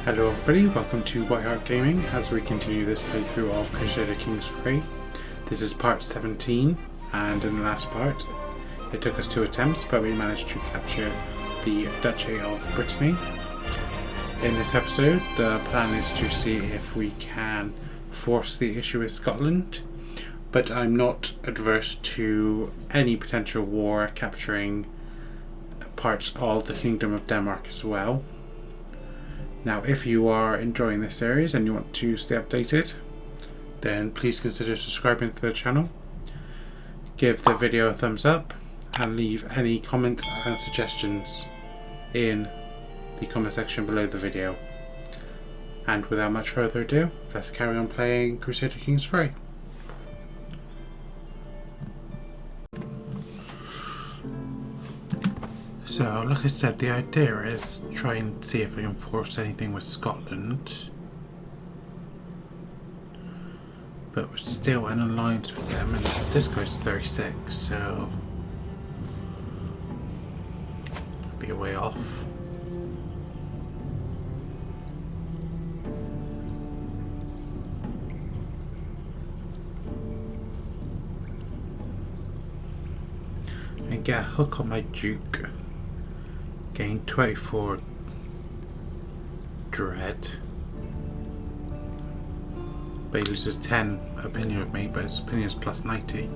Hello everybody, welcome to Hart Gaming as we continue this playthrough of Crusader King's 3. This is part 17, and in the last part it took us 2 attempts, but we managed to capture the Duchy of Brittany. In this episode the plan is to see if we can force the issue with Scotland, but I'm not adverse to any potential war capturing parts of the Kingdom of Denmark as well. Now, if you are enjoying this series and you want to stay updated, then please consider subscribing to the channel, give the video a thumbs up, and leave any comments and suggestions in the comment section below the video. And without much further ado, let's carry on playing Crusader Kings 3. So, like I said, the idea is try and see if we can force anything with Scotland. But we're still in alliance with them, and this goes to 36, so be a way off. And get a hook on my Duke. Gain 24 dread, but he loses 10 opinion of me, but his opinion is plus 90.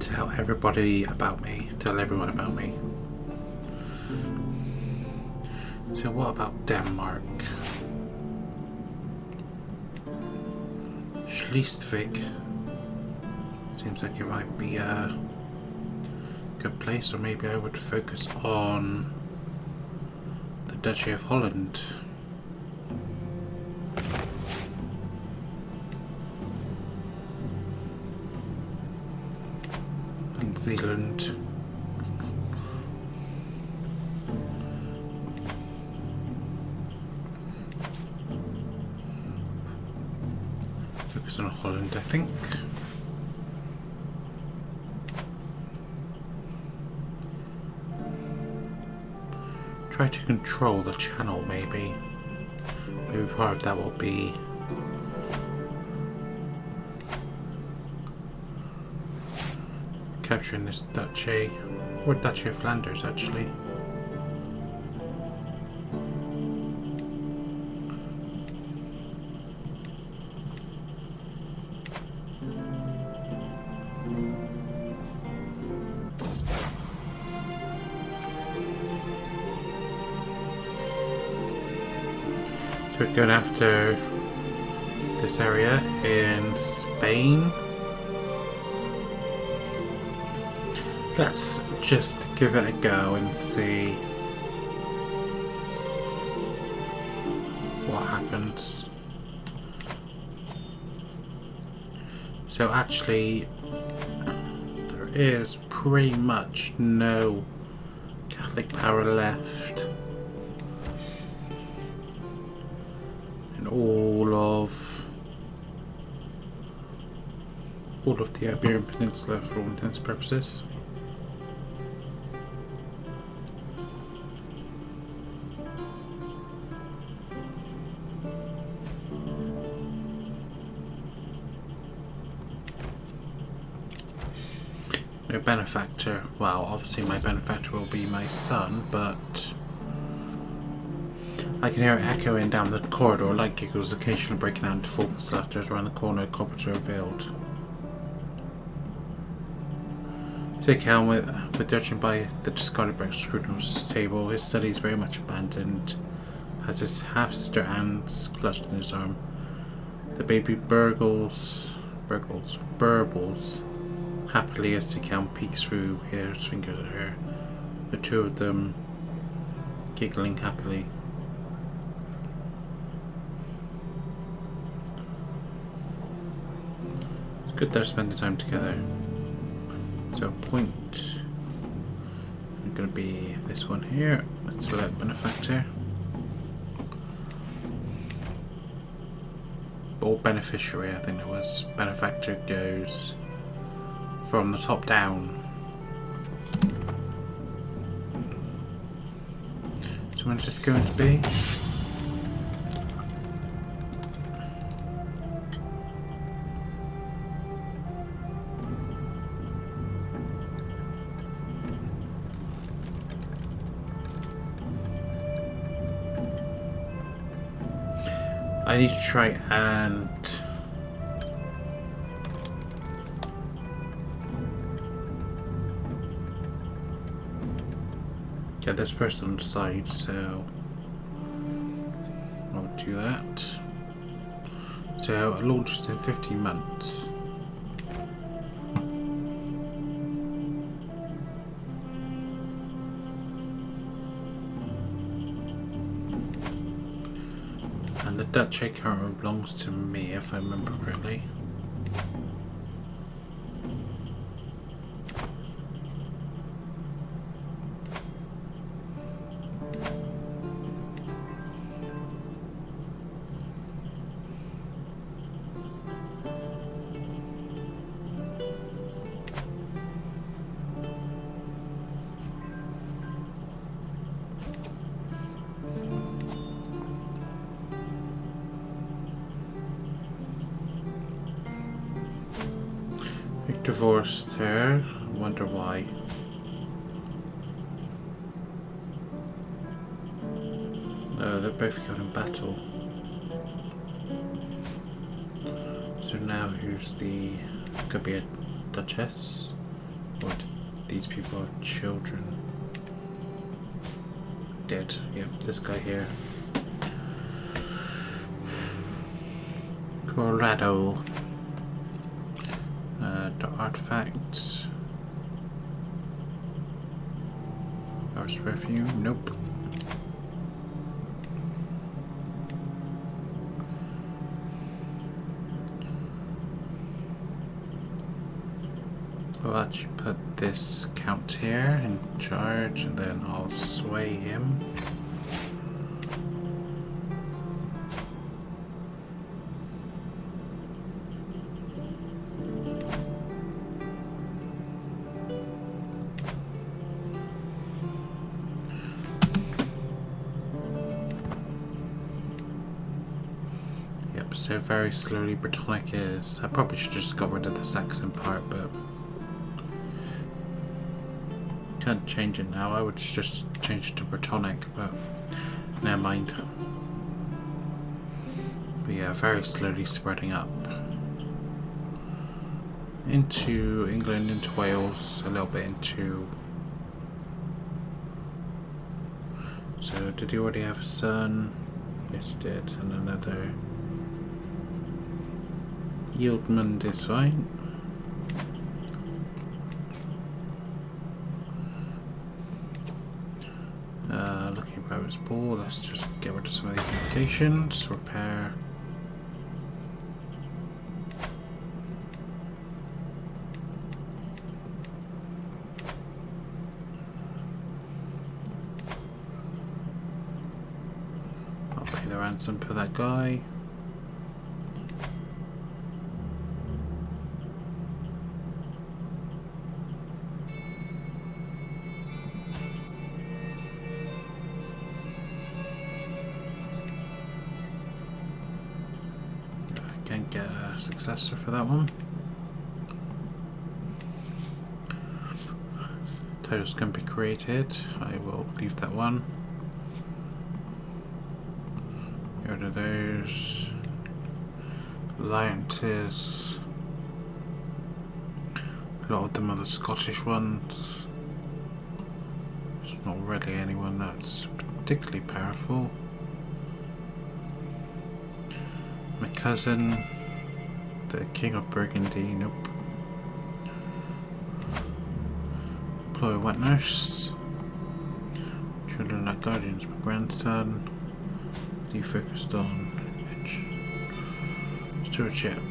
Tell everybody about me, tell everyone about me. So what about Denmark? Schleswig seems like it might be a good place, or maybe I would focus on the Duchy of Holland. And Zealand. On Holland, I think. Try to control the channel, maybe. Maybe part of that will be capturing this duchy, or Duchy of Flanders, actually. So we're going after this area in Spain. Let's just give it a go and see what happens. So actually there is pretty much no Catholic power left. All of the Iberian Peninsula for all intents and purposes. No benefactor. Well, obviously my benefactor will be my son, but I can hear it echoing down the corridor like giggles, occasionally breaking out into full laughter as around the corner, cobblers are revealed. Take helm with judging by the discarded bricks screwed on his table. His study is very much abandoned. Has his half-sister Anne's clutched in his arm. The baby burbles happily as Sikhelm peeks through his fingers at her. The two of them giggling happily. It's good they're spending time together. So point, I'm going to be this one here. Let's select benefactor. or beneficiary, I think it was. Benefactor goes from the top down. So when's this going to be? I need to try and get this person on the side, so I'll do that. So it launches in 15 months. And the duchy currently belongs to me, if I remember correctly. Divorced her. I wonder why. No, they're both killed in battle. So now who's the... could be a duchess? Or do these people have children? Dead. Yep, this guy here. Colorado. Artifacts. House perfume. Nope. I'll actually put this count here in charge, and then I'll sway him. So very slowly Britannic is. I probably should just got rid of the Saxon part, but can't change it now. I would just change it to Britannic, but never mind. But yeah, very slowly spreading up into England, into Wales, a little bit into... So did he already have a son? Yes he did, and another... Yieldman is fine. Looking at Brabant's ball, let's just get rid of some of these indications. Repair. I'll pay the ransom for that guy. Can't get a successor for that one. Titles can be created. I will leave that one. Get rid of those. Alliances. A lot of them are the Scottish ones. There's not really anyone that's particularly powerful. My cousin, the King of Burgundy, nope. Employ wet nurse. Children like guardians, my grandson. You focused on edge. Stewardship.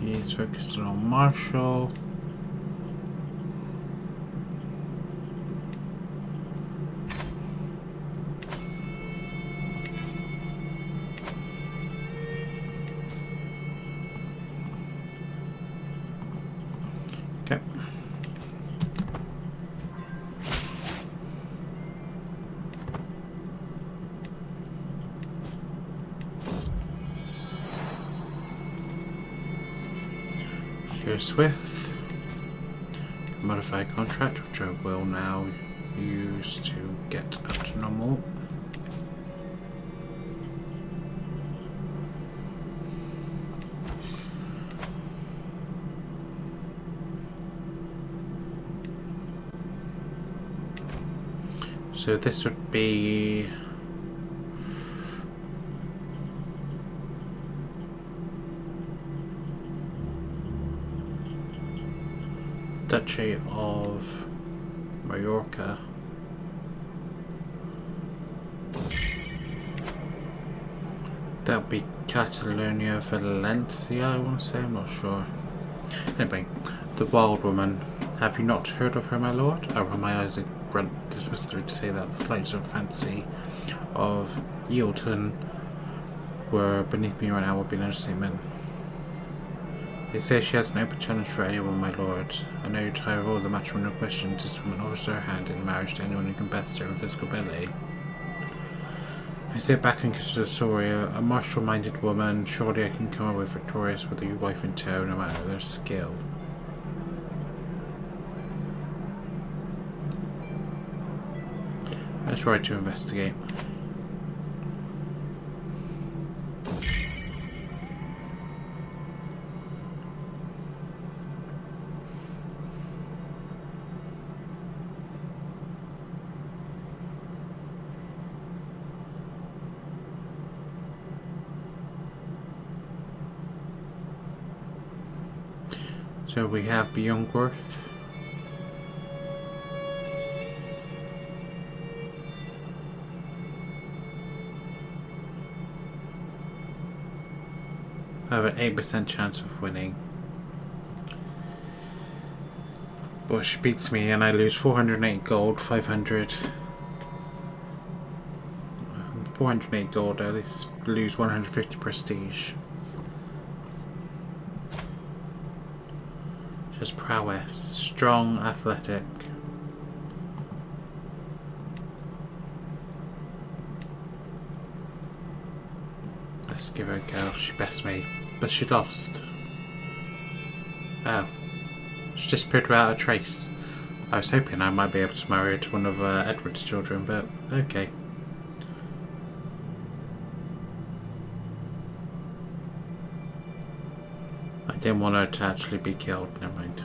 He's focusing on Marshall. Okay. Here's with modified contract, which I will now use to get up to normal. So this would be Duchy of Mallorca. That would be Catalonia, Valencia, I want to say, I'm not sure. Anyway, the Wild Woman. Have you not heard of her, my lord? I roll my eyes and grunt dismissively to say that the flights of fancy of Yielton were beneath me right now would be an understatement. They say she has an open challenge for anyone, my lord. I know you tire of all the matrimonial questions. This woman offers her hand in marriage to anyone who can best her in physical ability. I sit back and consider the story. A martial-minded woman. Surely I can come away victorious with your wife in tow, no matter their skill. Let's try to investigate. So we have Beyond Worth. I have an 8% chance of winning. But she beats me and I lose 408 gold, 500. 408 gold, I at least lose 150 prestige. Just prowess, strong, athletic. Let's give her a go. She best me, but she lost. Oh, she disappeared without a trace. I was hoping I might be able to marry her to one of Edward's children, but okay. I didn't want her to actually be killed, never mind.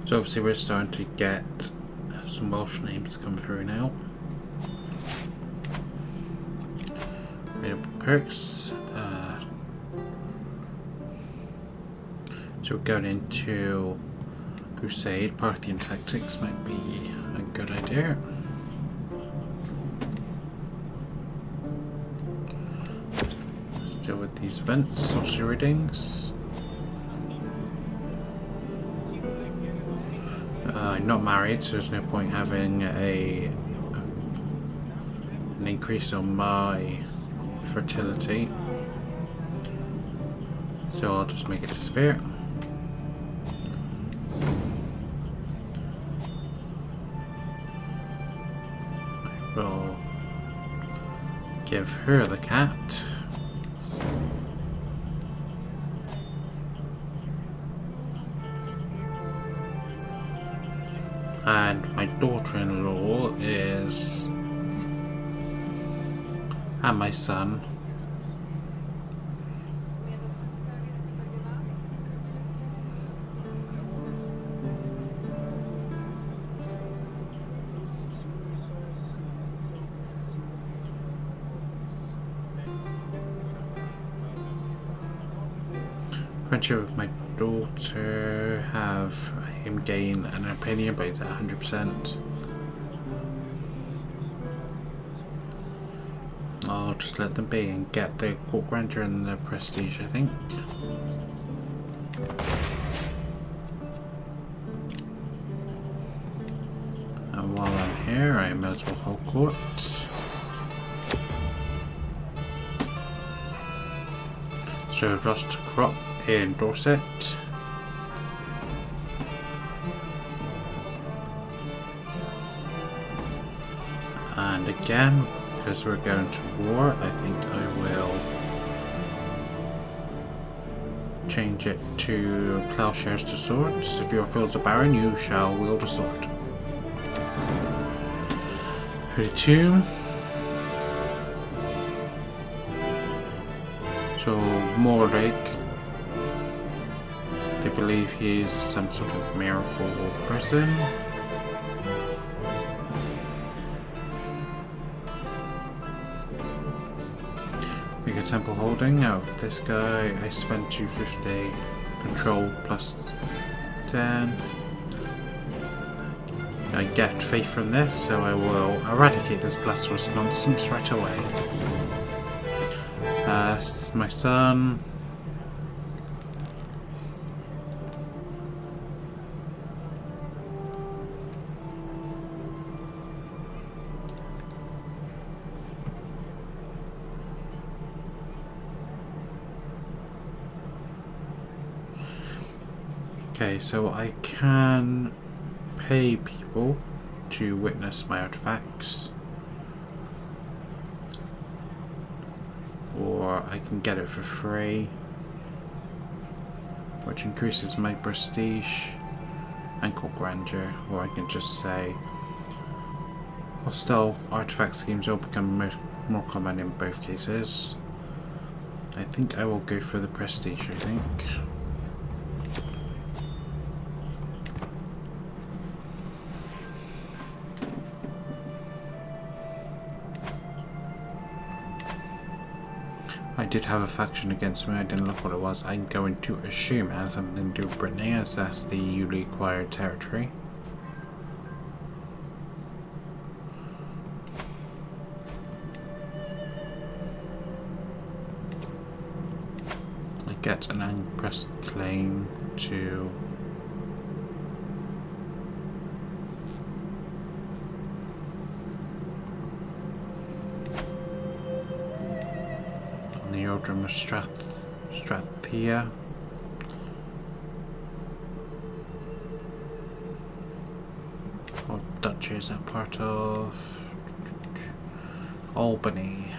So obviously we're starting to get some Welsh names come through now. Available perks. So we're going into Crusade. Parthian tactics might be a good idea. Let's deal with these events, sorcery readings. I'm not married, so there's no point having an increase on my fertility. So I'll just make it disappear. I will give her the cat. And my daughter-in-law is, and my son. Friendship with my daughter, have him gain an opinion, but he's at 100%. I'll just let them be and get the court grandeur and the prestige, I think. And while I'm here, I may as well hold court. So I've lost a crop in Dorset. And again, because we're going to war, I think I will change it to plowshares to swords. If your field's a baron, you shall wield a sword. 32. So Mordic, they believe he's some sort of miracle person. We get temple holding. Out of this guy, I spent 250. Control plus 10. I get faith from this, so I will eradicate this blasphemous nonsense right away. My son. Okay, so I can pay people to witness my artifacts. Or I can get it for free, which increases my prestige and court grandeur. Or I can just say hostile artifact schemes will become more common in both cases. I think I will go for the prestige, I think. I did have a faction against me, I didn't look what it was. I'm going to assume it has something to do with Brittany, as that's the newly acquired territory. I get an unpressed claim to the Eldrum of Strathia. What duchy is that part of? Albany.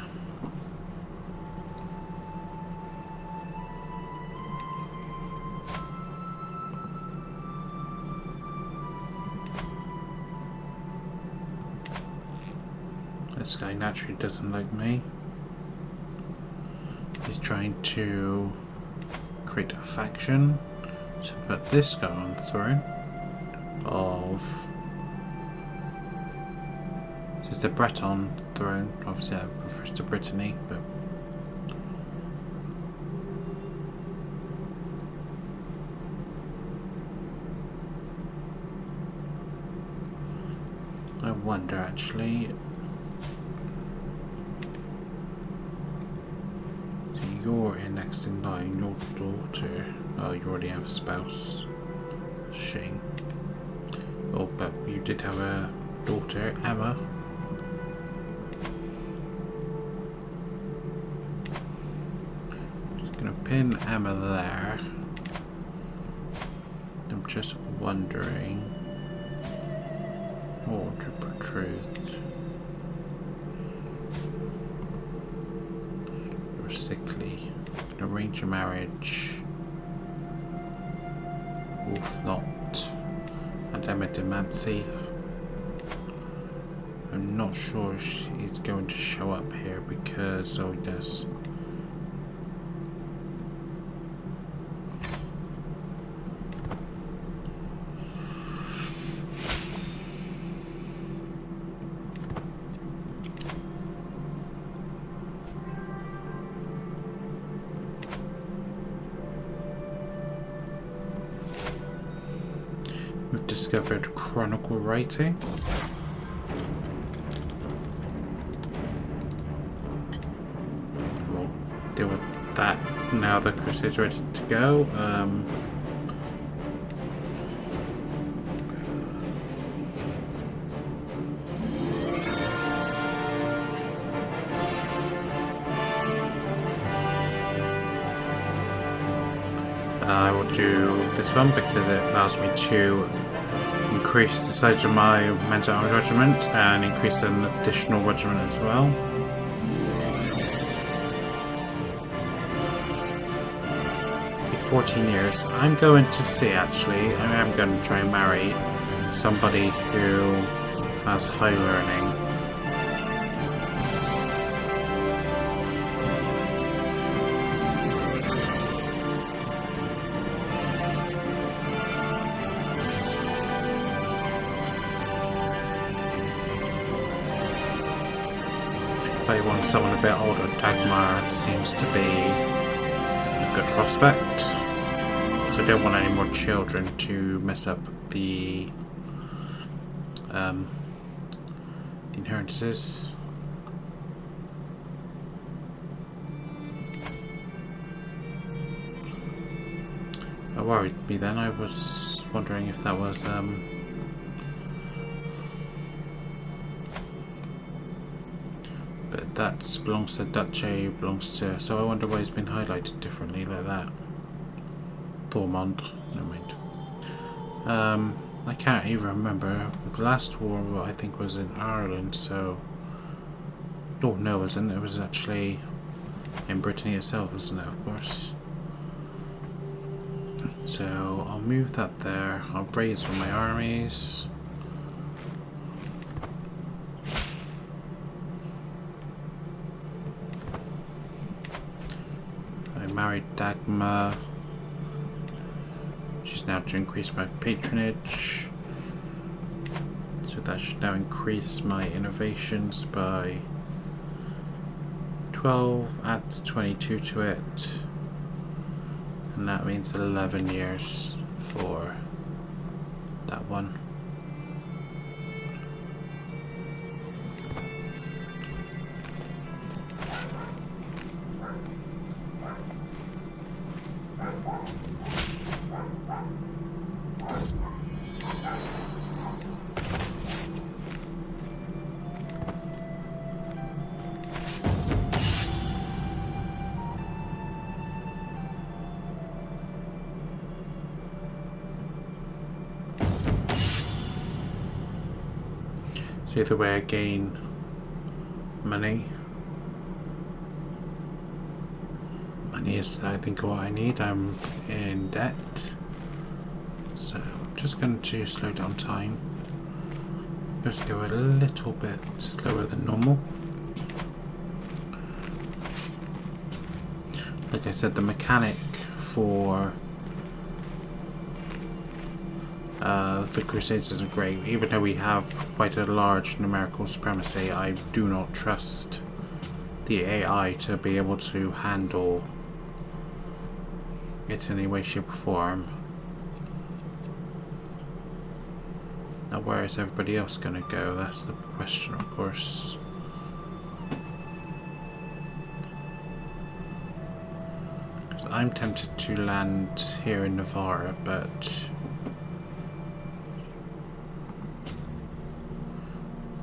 This guy naturally doesn't like me. He's trying to create a faction to put this guy on the throne of... This is the Breton throne, obviously that refers to Brittany, but... I wonder actually... You're in next in line, your daughter. Oh, you already have a spouse. Shame. Oh, but you did have a daughter, Emma. Just gonna pin Emma there. I'm just wondering. Oh, to protrude. Sickly. Arrange a marriage. Wolf not. And Emma Demancy. I'm not sure she's going to show up here because he does. discovered chronicle writing. We'll deal with that now the Crusade's ready to go. I will do this one because it allows me to increase the size of my mental arms regiment and increase an additional regiment as well. Okay, 14 years. I'm going to see actually, I am going to try and marry somebody who has high learning. I want someone a bit older. Dagmar seems to be a good prospect. So I don't want any more children to mess up the inheritances. That worried me then. I was wondering if that was but that belongs to Duchy, belongs to... So I wonder why it's been highlighted differently like that. Thormont, never mind. I can't even remember. The last war I think was in Ireland, so... Oh no, it wasn't. It was actually in Brittany itself, wasn't it, of course. So I'll move that there. I'll raise all my armies. Married Dagmar. She's now to increase my patronage. So that should now increase my innovations by 12, adds 22 to it. And that means 11 years for that one. So either way I gain money. Money is I think what I need. I'm in debt. So I'm just going to slow down time. Just go a little bit slower than normal. Like I said, the mechanic for the Crusades isn't great. Even though we have quite a large numerical supremacy, I do not trust the AI to be able to handle it in any way, shape or form. Now where is everybody else going to go? That's the question, of course. I'm tempted to land here in Navarra, but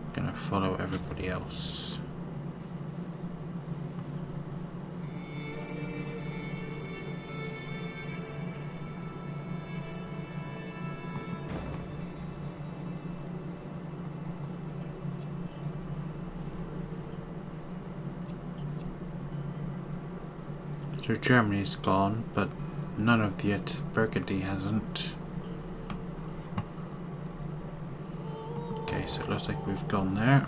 I'm gonna follow everybody else. So Germany's gone, but none of the Burgundy hasn't. Okay, so it looks like we've gone there.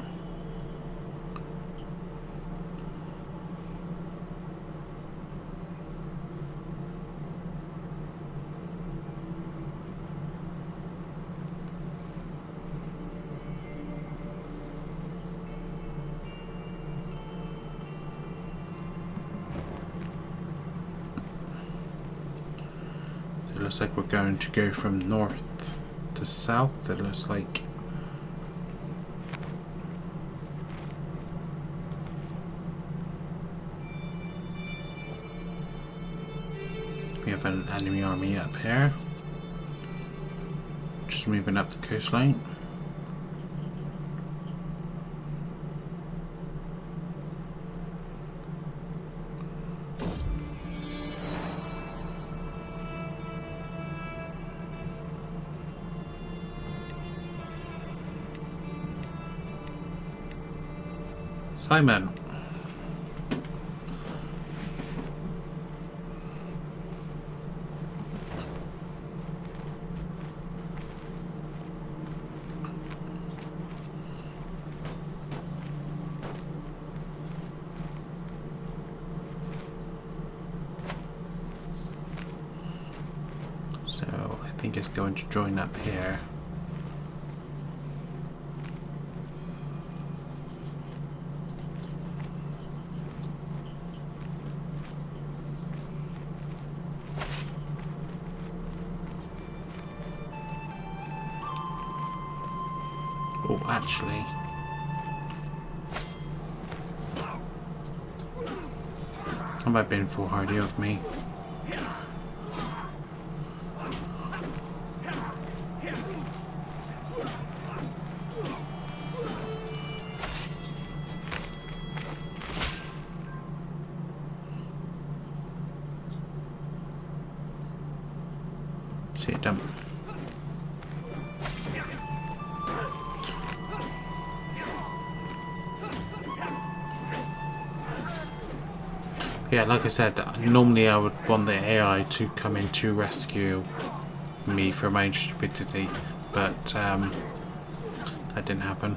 Looks like we're going to go from north to the south, it looks like. We have an enemy army up here, just moving up the coastline. Simon. So I think it's going to join up here. Oh, actually, that might have been foolhardy of me. See it done. Yeah, like I said, normally I would want the AI to come in to rescue me for my own stupidity, but that didn't happen.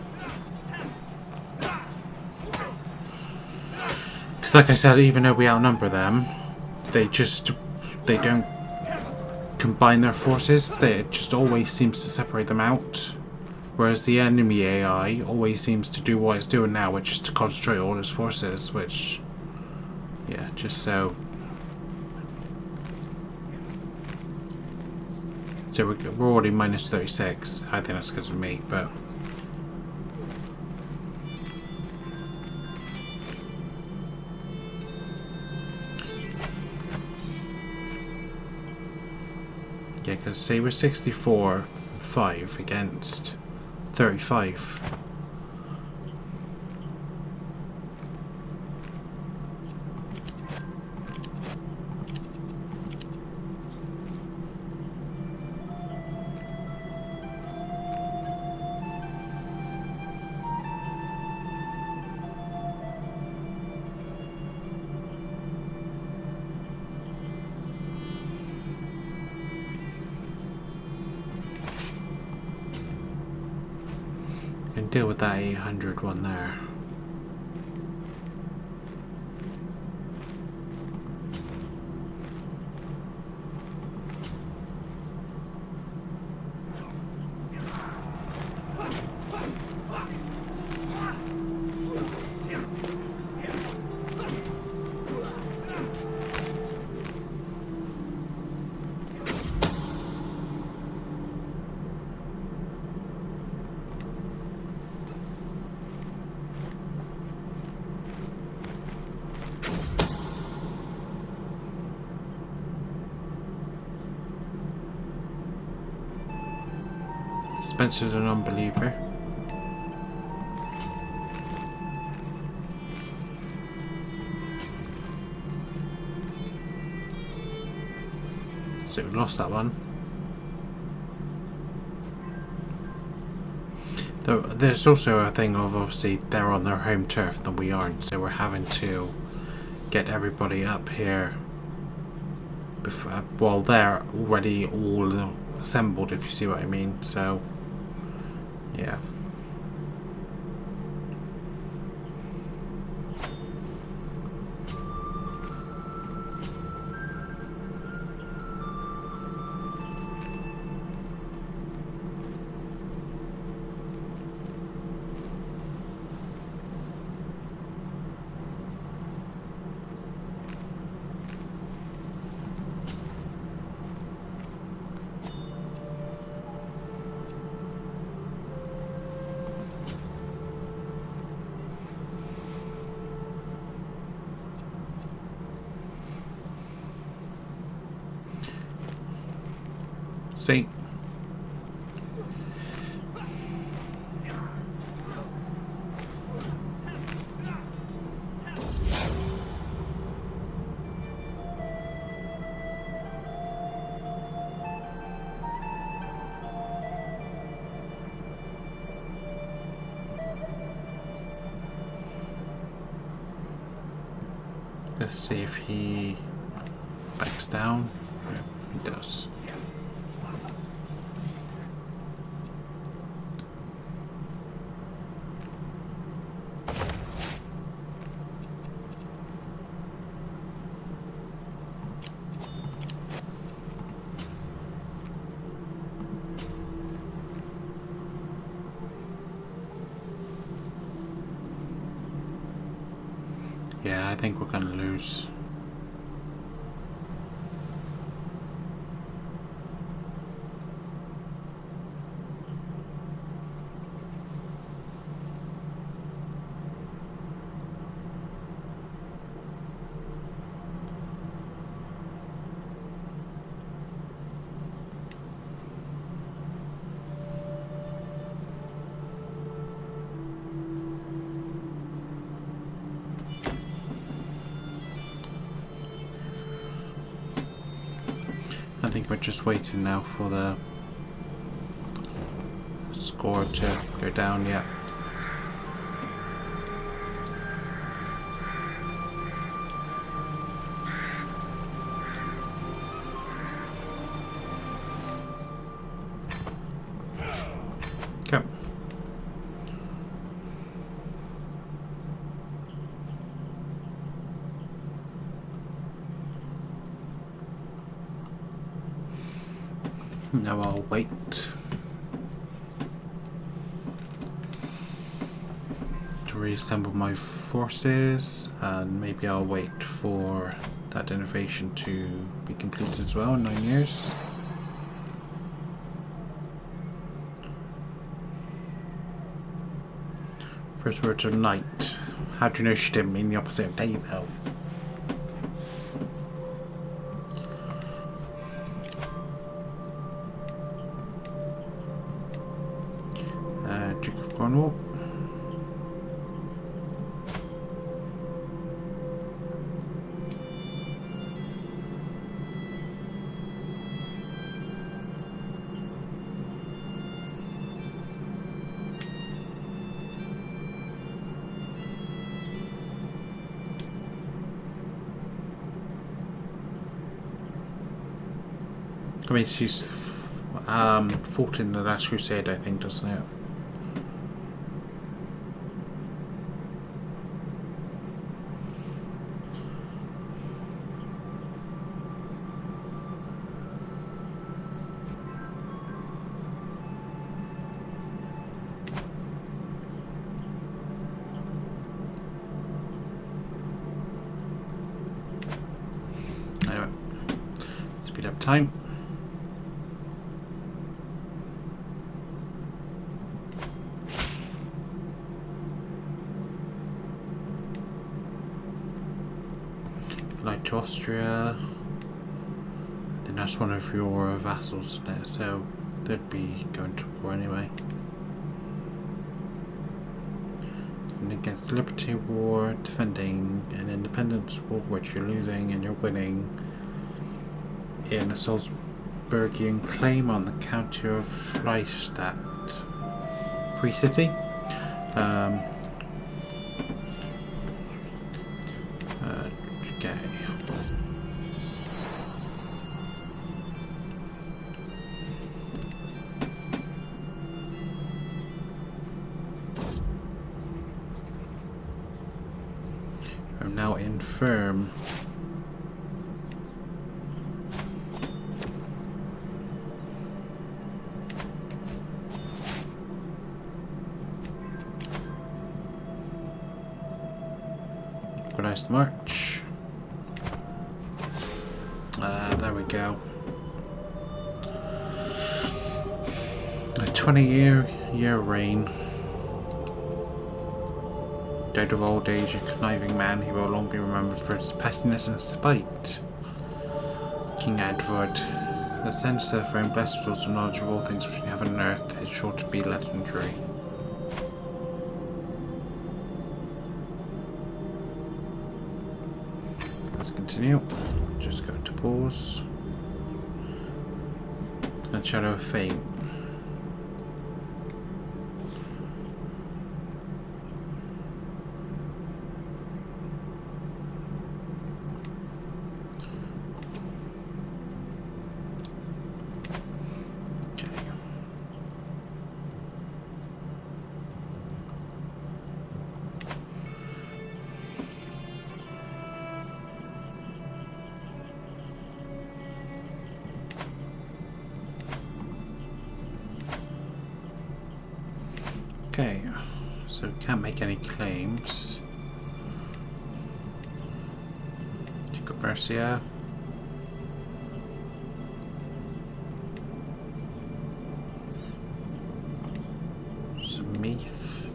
Because like I said, even though we outnumber them, they don't combine their forces. It just always seems to separate them out. Whereas the enemy AI always seems to do what it's doing now, which is to concentrate all its forces, which... yeah, just so. So we're already minus 36. I think that's good for me, but. Yeah, because say we're 64.5 against 35. Can deal with that 800 one there. Spencer's an unbeliever. So we lost that one. Though there's also a thing of obviously they're on their home turf and we aren't, so we're having to get everybody up here before, while they're already all assembled, if you see what I mean. So yeah. See? Let's see if he backs down. Yeah, he does. Yeah, I think we're gonna lose. I think we're just waiting now for the score to go down. Yeah. Okay. Now I'll wait. To reassemble my forces, and maybe I'll wait for that innovation to be completed as well in 9 years. First words are night. How do you know she didn't mean the opposite of day though? Duke of Cornwall. I mean, she's fought in the last Crusade, I think, doesn't it? Anyway, speed up time. Like to Austria, then that's one of your vassals, isn't it? So they'd be going to war anyway. Defending against the Liberty War, defending an independence war which you're losing and you're winning in a Salzburgian claim on the county of Freistadt, Free City. Okay. I'm now infirm. Organize the march. There we go. A 20-year reign. Died of old age, a conniving man, he will long be remembered for his pettiness and spite. King Edward, Ascends to the throne, blessed with also knowledge of all things between heaven and earth, is sure to be legendary. Let's continue. Just go to pause. And Shadow of Fate. Okay, so we can't make any claims. Duke of Mercia. Some Meath.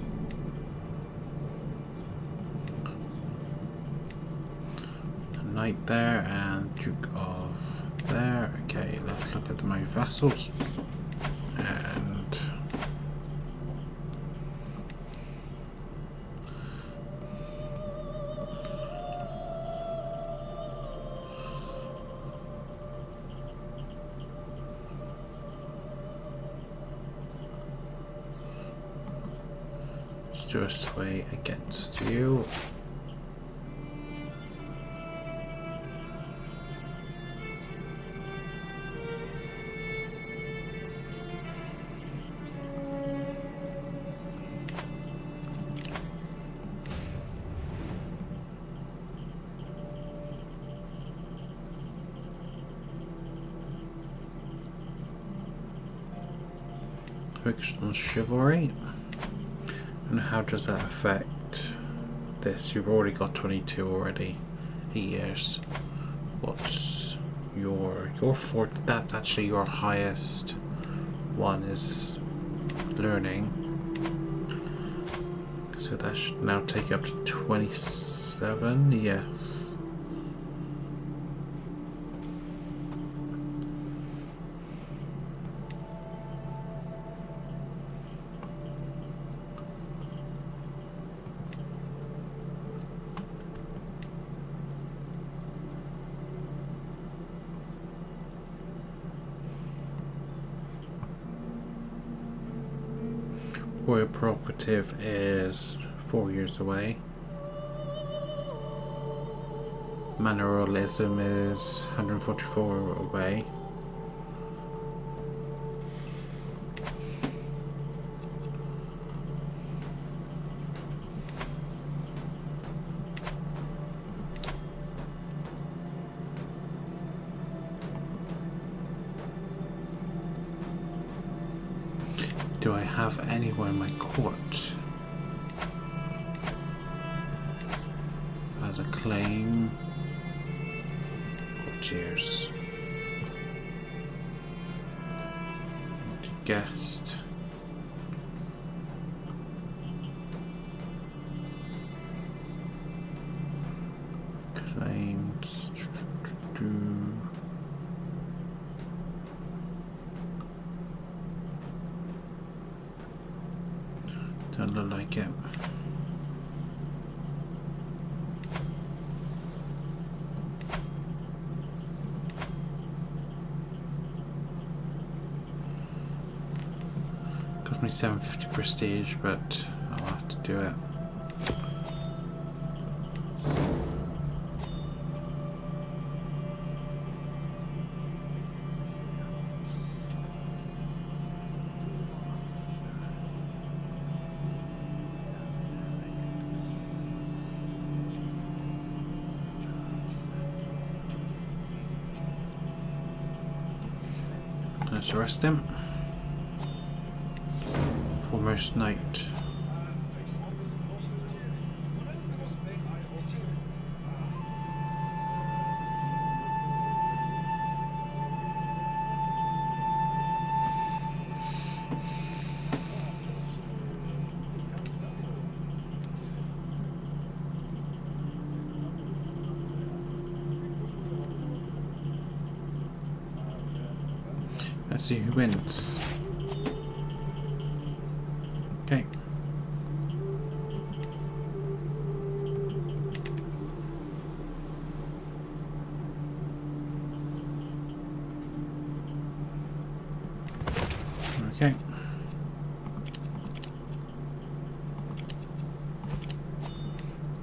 A knight there and Duke of there. Okay, let's look at my vassals. And do a sway against you. Fictional chivalry. And how does that affect this? You've already got 22 already. 8 years. What's your fourth? That's actually your highest one is learning. So that should now take you up to 27. Yes. Royal Prerogative is 4 years away. Manoralism is 144 away. Do I have anyone in my court as a claim? Cheers. Guest. Claims. Don't look like it. Cost me 750 prestige, but I'll have to do it. Let's arrest him. Foremost knight. Let's see who wins. Okay. Okay.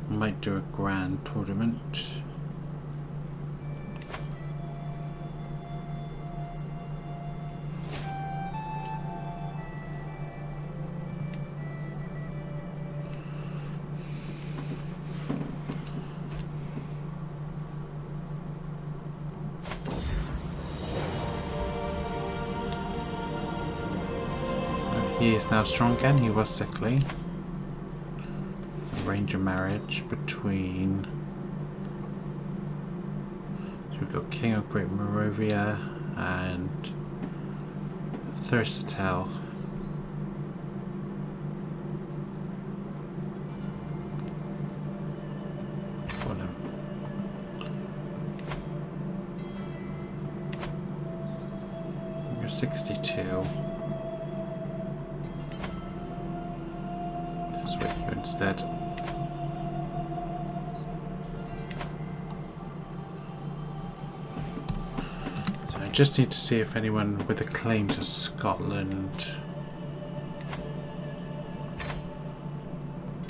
Might do a grand tournament. He is now strong again, he was sickly. Arrange a marriage between... So we've got King of Great Moravia and Thursatel. You're 62. Instead. So I just need to see if anyone with a claim to Scotland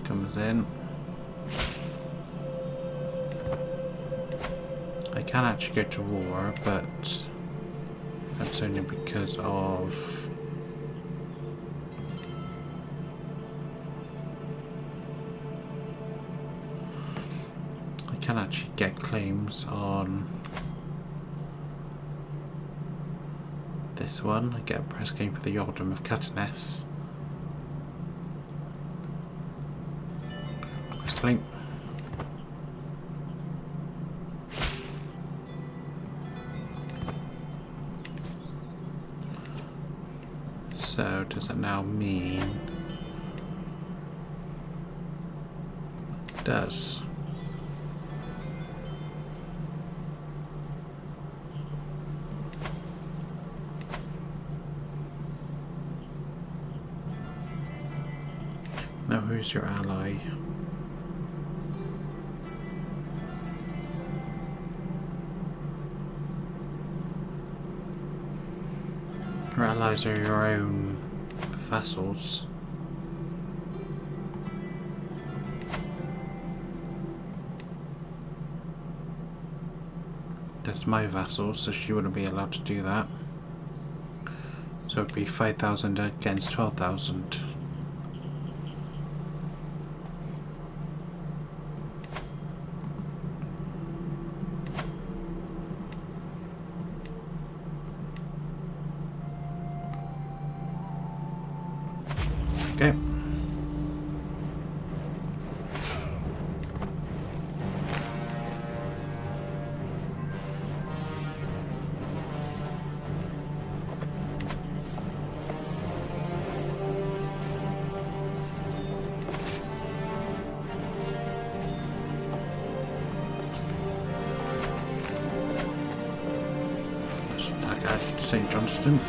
comes in. I can actually go to war, but that's only because of can actually get claims on this one. I get a press claim for the Earldom of Cataness. Press claim. So does it now mean? It does. Now who's your ally? Your allies are your own vassals. That's my vassal, so she wouldn't be allowed to do that. So it'd be 5,000 against 12,000. Okay. Let's attack at St. Johnston.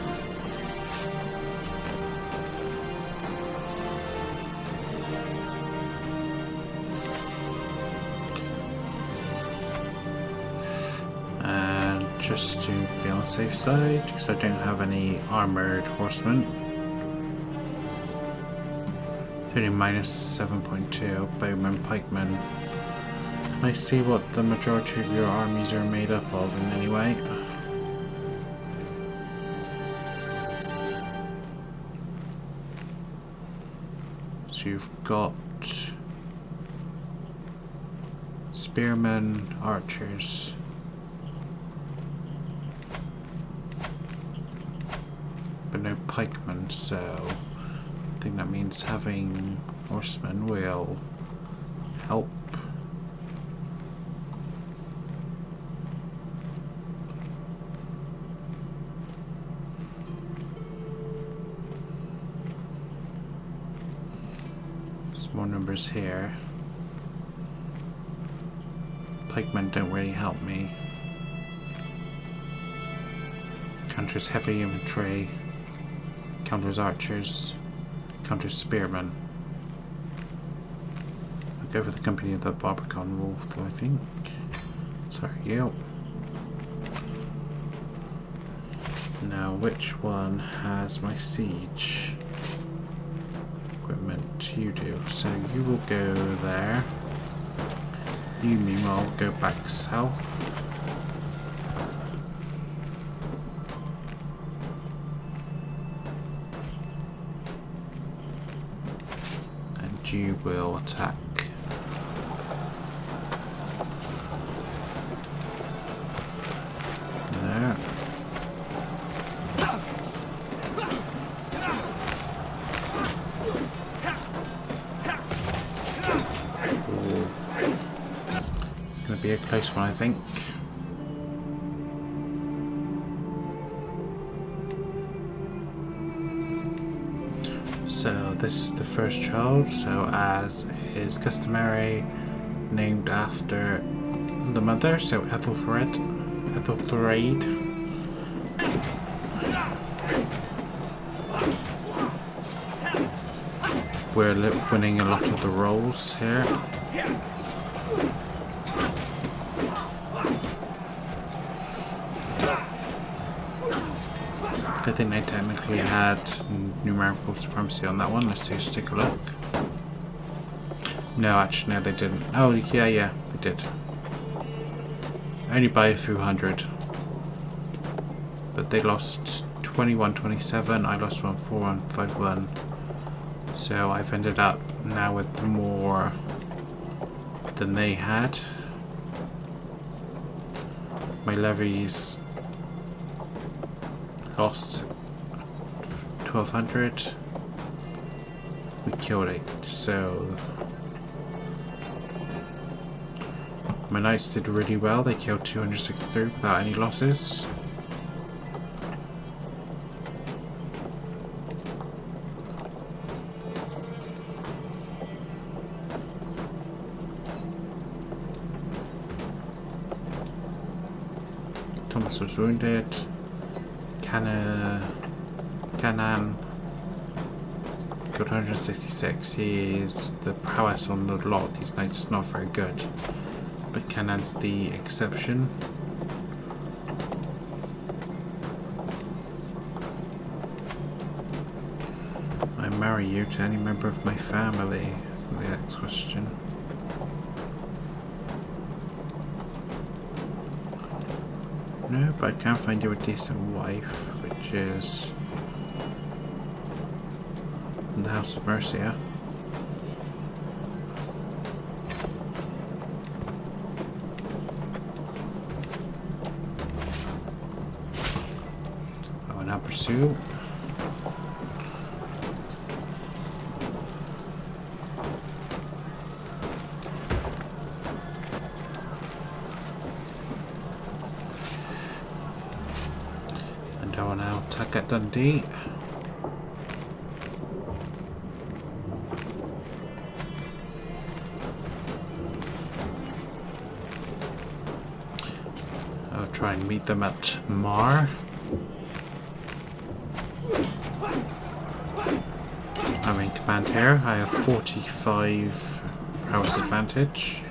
Just to be on the safe side, because I don't have any armoured horsemen. Only minus 7.2 bowmen, pikemen. Can I see what the majority of your armies are made up of in any way? So you've got spearmen, archers. But no pikemen, so I think that means having horsemen will help. Some more numbers here. Pikemen don't really help me. Counters heavy infantry. Counters archers. Counters spearmen. I'll go for the company of the Barbican Wolf, though, I think. Sorry, you. Now, which one has my siege equipment? You do. So you will go there. You, meanwhile, will go back south. And you will attack. There. Be a close one, I think. So this is the first child, so as is customary, named after the mother, so Ethelred. We're winning a lot of the roles here. I think they technically had numerical supremacy on that one. Let's just take a look. No, actually, no, they didn't. Oh, yeah, they did. Only by a few hundred. But they lost 21-27. I lost 1-4-1-5-1. So I've ended up now with more than they had. My levies lost 1200. We killed 8. So my knights did really well. They killed 263 without any losses. Thomas was wounded. Canaan killed 166. The prowess on a lot of these knights is not very good, but Canaan's the exception. I marry you to any member of my family? Is the next question. No, but I can find you a decent wife, which is the House of Mercia. I will now pursue. I will now attack at Dundee. I'll try and meet them at Mar. I'm in command here. I have 45 prowess advantage.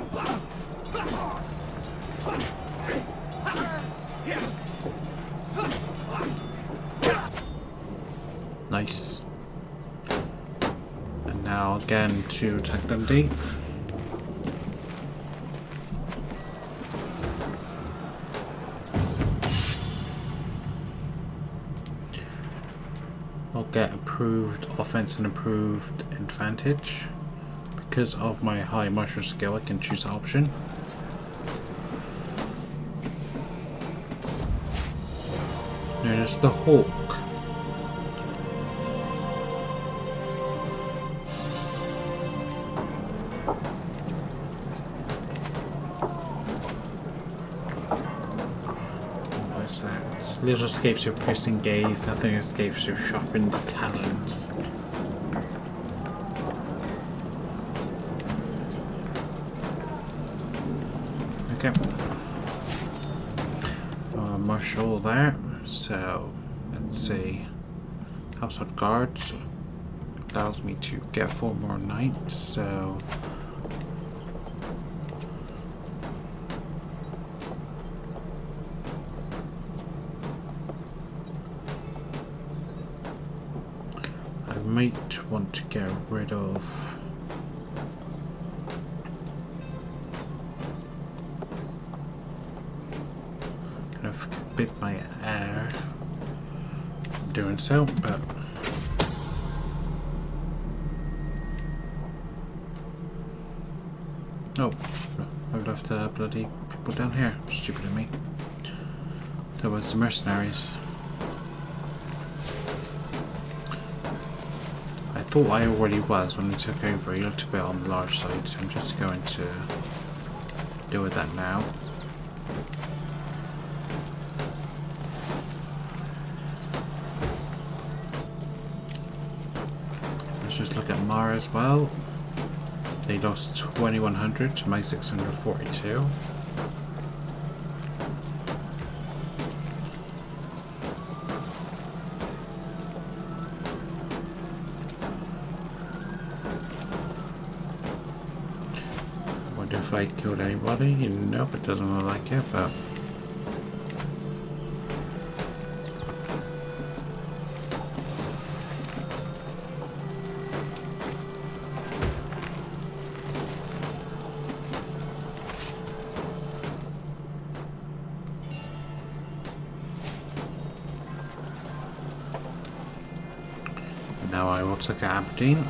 Nice. And now again to attack Dundee. I'll get improved offense and improved advantage. Because of my high martial skill, I can choose an option. There's the Hawk. Little escapes your piercing gaze, nothing escapes your sharpened talons. Okay. Marshal there, so let's see. Household Guards allows me to get 4 more knights, so I might want to get rid of kind of bid my heir doing so, but oh, I've left bloody people down here. Stupid of me. That was the mercenaries. I thought I already was when I took over. He looked a bit on the large side, so I'm just going to deal with that now. Let's just look at Mara as well. They lost 2100 to my 642. Wonder if I killed anybody? Nope, it doesn't look like it, but now I will take Aberdeen.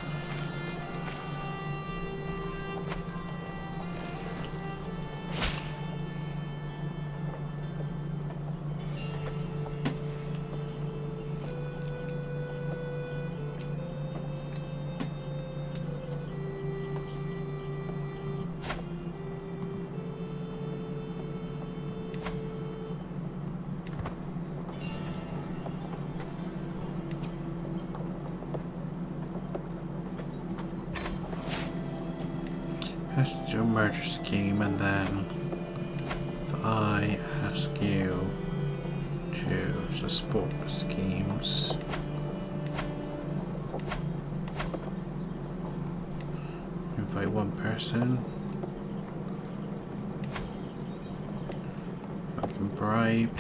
Let's do a merger scheme, and then if I ask you to support the schemes, invite one person, I can bribe.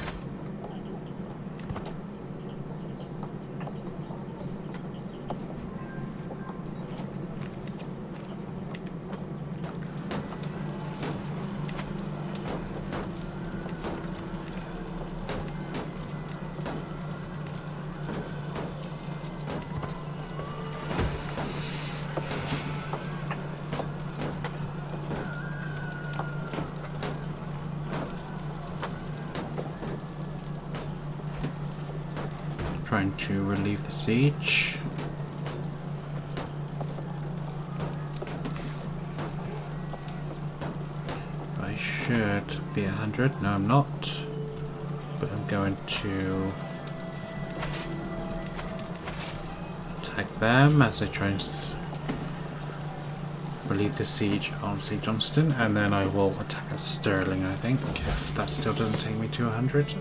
Trying to relieve the siege. I should be 100. No, I'm not. But I'm going to attack them as I try and relieve the siege on St. Johnston, and then I will attack at Stirling, I think, if that still doesn't take me to 100.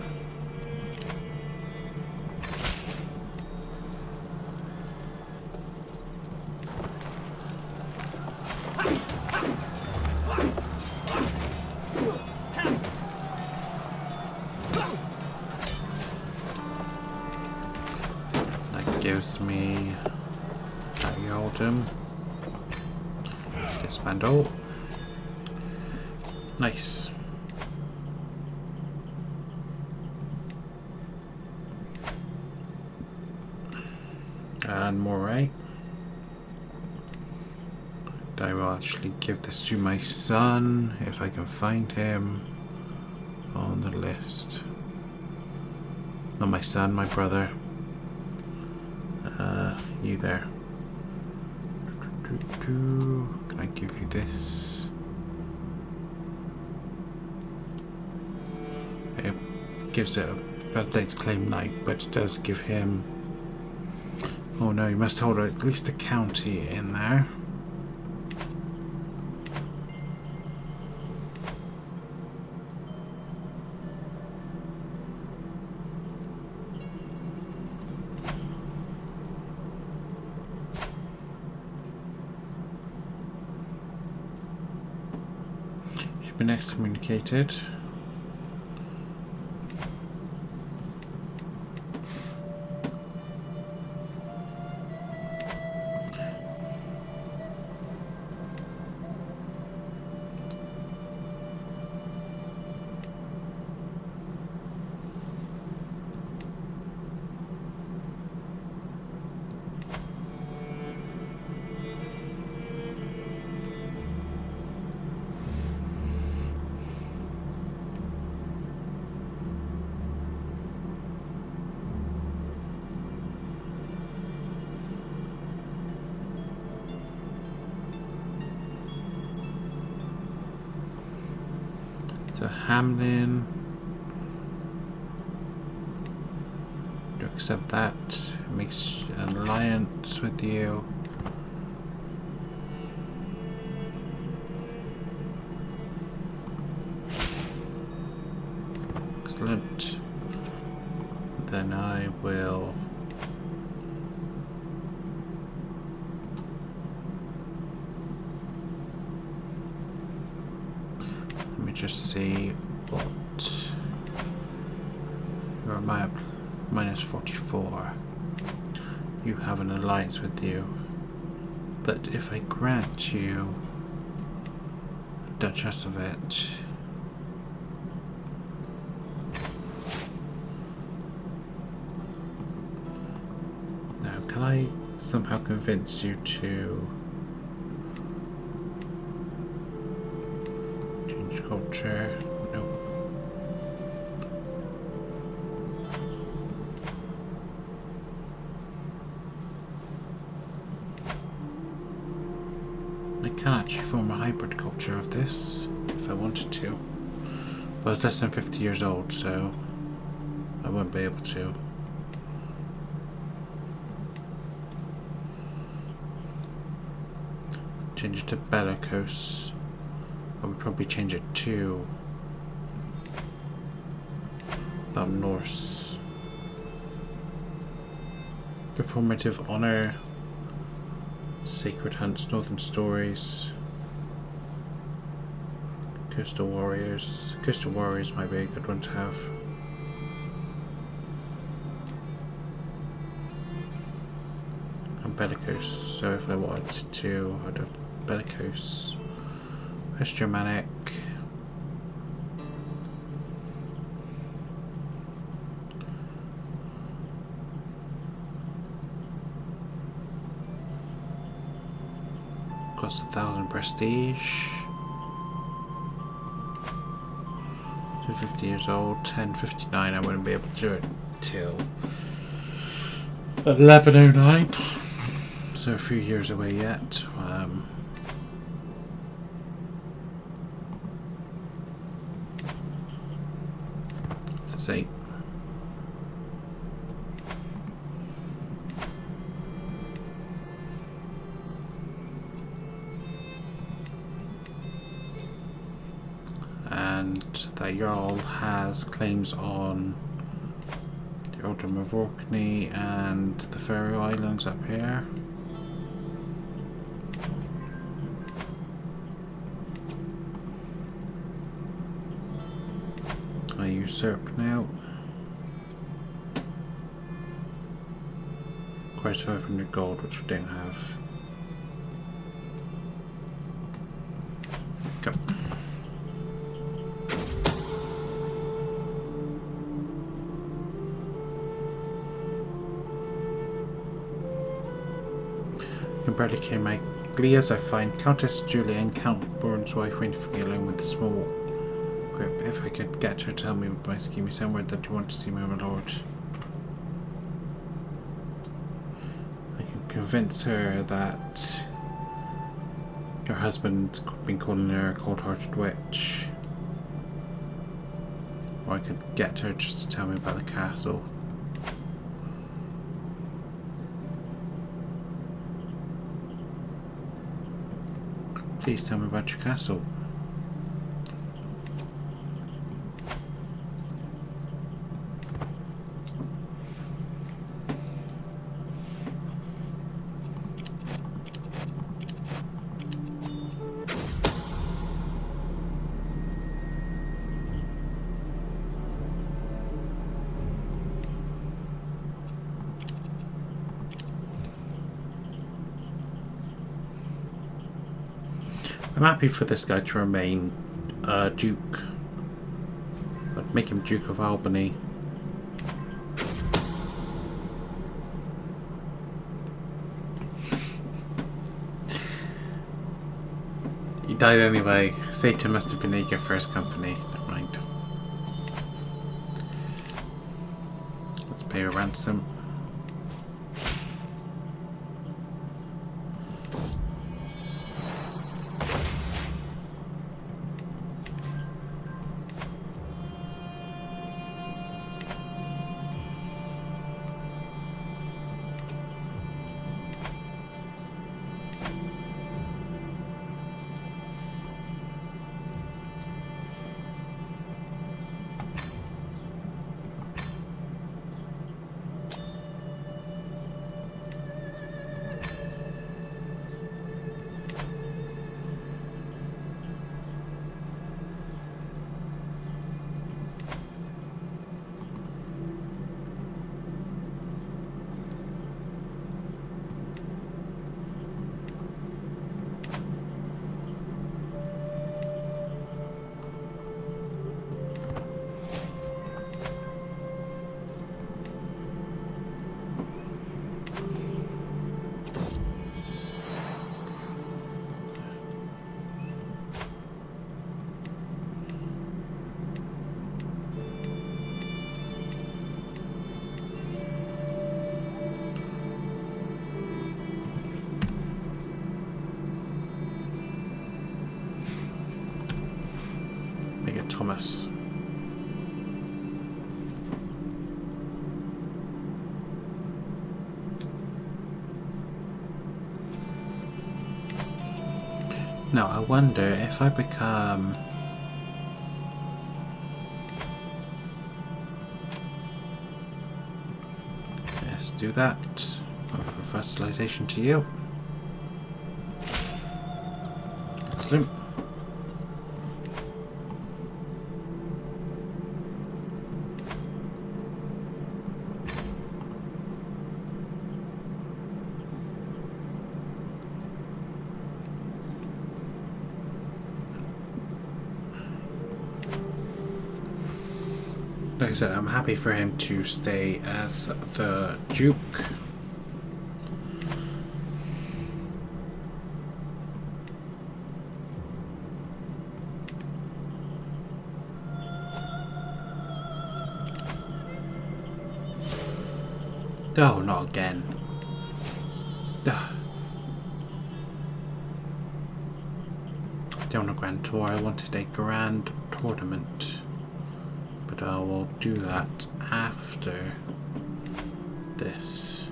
Gives me Oldham. Disband all. Nice. And Moray. I will actually give this to my son if I can find him on the list. Not my son, my brother. You there. Can I give you this? It gives it a validates claim knight, but it does give him... Oh no, you must hold at least a county in there. been excommunicated. So Hamlin, to accept that, makes an alliance with you. Excellent. Then I will just see what your map minus 44. You have an alliance with you, but if I grant you Duchess of it, now can I somehow convince you to culture? No. I can actually form a hybrid culture of this if I wanted to, but it's less than 50 years old, so I won't be able to. Change it to bellicose. I would probably change it to Norse. Performative honor, sacred hunts, northern stories, coastal warriors. Coastal warriors might be a good one to have. And bellicose. So if I wanted to, I'd have bellicose. West Germanic. Cost 1,000 prestige. 250 years old. 1059. I wouldn't be able to do it till 1109. So a few years away yet. Eight. And that Jarl has claims on the Earldom of Orkney and the Faroe Islands up here. I usurp now. Quite 500 gold, which I don't have. Go. Brady my Glias, I find Countess Julia and Count Bourne's wife waiting for me alone with a small grip. If I could get her to tell me with my scheme somewhere that you want to see me, my lord. I can convince her that your husband's been calling her a cold-hearted witch. Or I could get her just to tell me about the castle. Please tell me about your castle. I'm happy for this guy to remain Duke. I'd make him Duke of Albany. He died anyway. Satan must have been eager for his company. Never mind. Let's pay a ransom. Thomas. Now I wonder if I become let's do that. Offer fertilization to you. Excellent. Like I said, I'm happy for him to stay as the Duke. Oh, not again. Ugh. I don't want a grand tour, I wanted a grand tournament. But I will do that after this.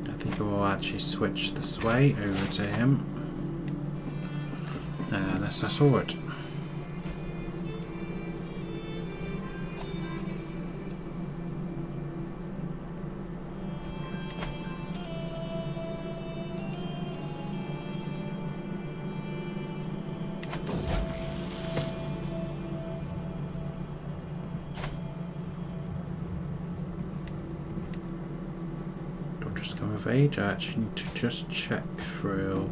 I think I will actually switch the sway over to him. And that's our sword. Of age, I actually need to just check through.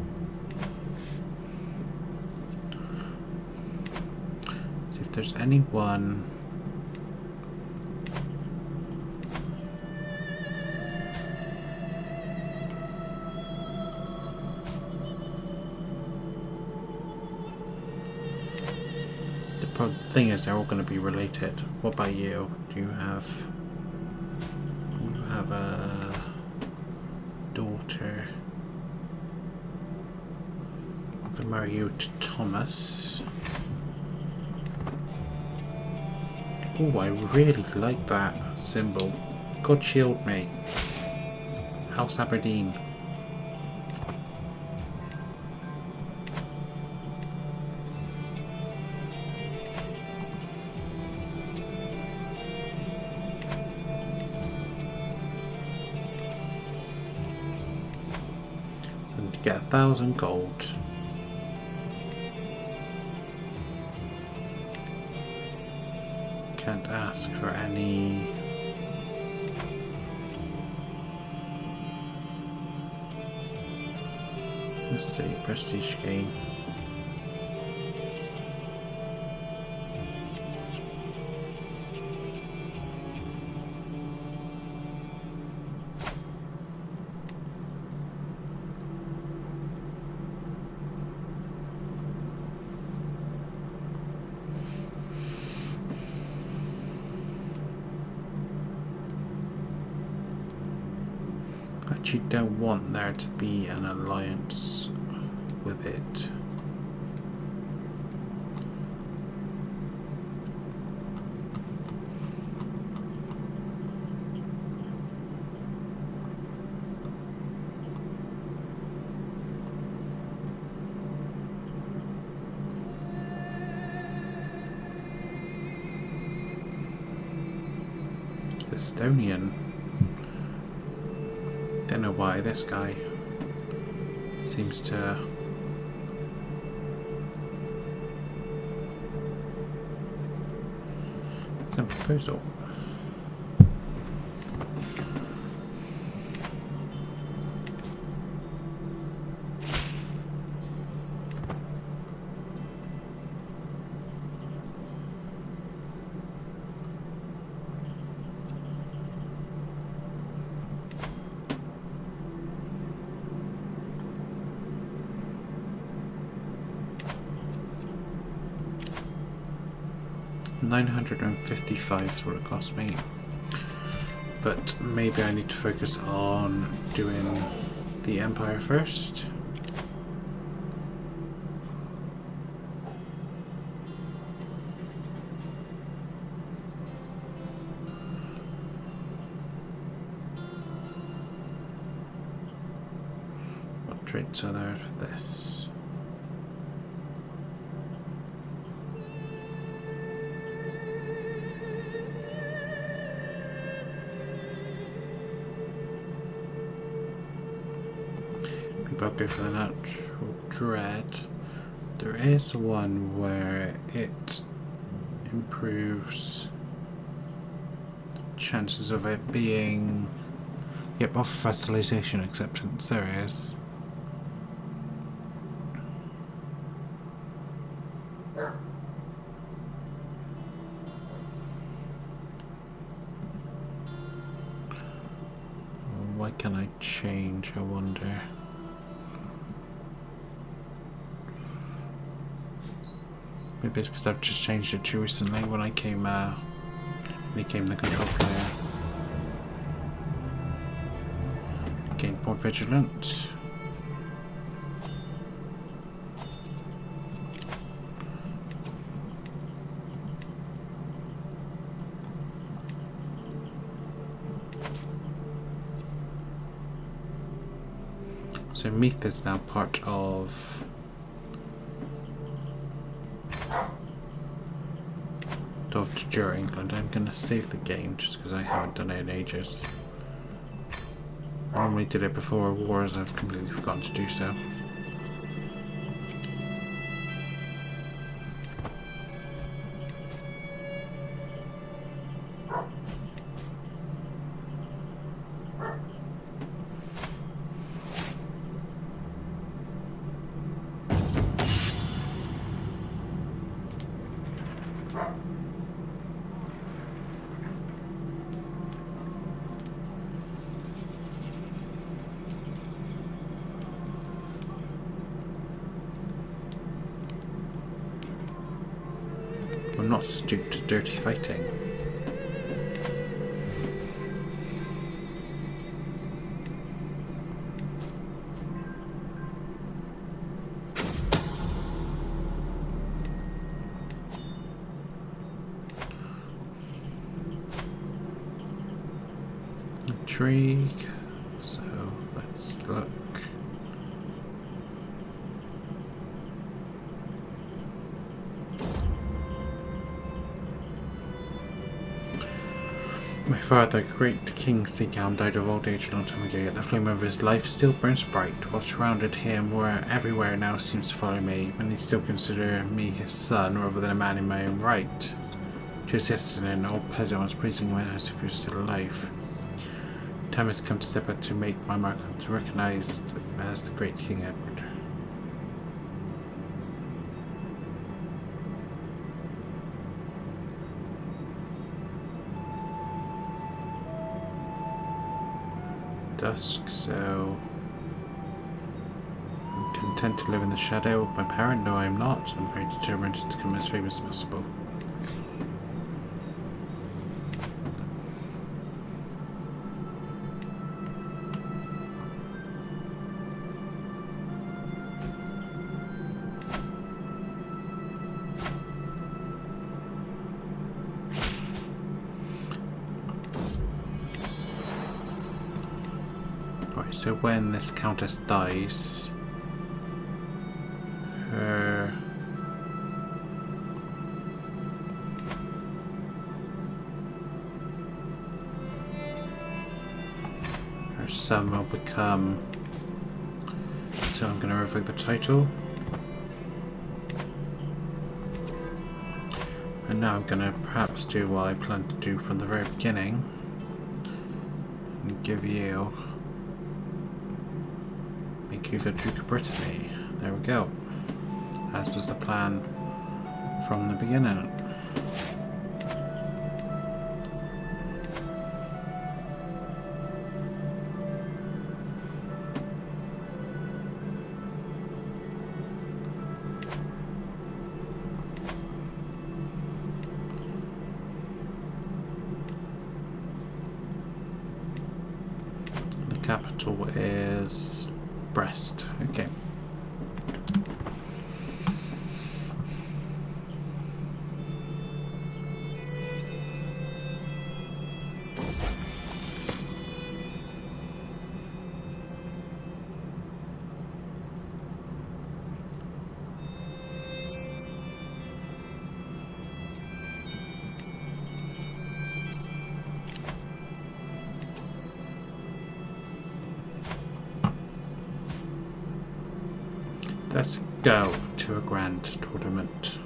See if there's anyone. The thing is, they're all going to be related. What about you? Do you have a daughter? I can marry you to Thomas. Oh, I really like that symbol. God shield me. House Aberdeen. Get 1,000 gold. Can't ask for any Let's see, prestige gain. You don't want there to be an alliance with it. Estonian. Don't know why this guy seems to some proposal. $955 is what it cost me, but maybe I need to focus on doing the Empire first. What traits are there for this? I'll go for the natural dread. There is one where it improves chances of it being, yep, off facilitation acceptance. There is. Why can I change, I wonder? Maybe it's because I've just changed it too recently when I came, the control player. Gained more vigilant. So Meath is now part of England. I'm going to save the game just because I haven't done it in ages. I normally did it before wars, I've completely forgotten to do so. I'm not stooped to dirty fighting. Intrigue. So let's look. My father, great King Seagalm, died of old age a long time ago, yet the flame of his life still burns bright. What surrounded him where everywhere now seems to follow me, and he still consider me his son rather than a man in my own right. Just yesterday an old peasant was praising me as if he was still alive. Time has come to step out to make my mark recognised as the great King Edward. dusk, so I'm content to live in the shadow of my parent. No, I'm not. I'm very determined to become as famous as possible. So when this countess dies, her son will become, so I'm going to revoke the title, and now I'm going to perhaps do what I planned to do from the very beginning and give you the Duke of Brittany. There we go. As was the plan from the beginning. The capital is Brest. Okay. Let's go to a grand tournament.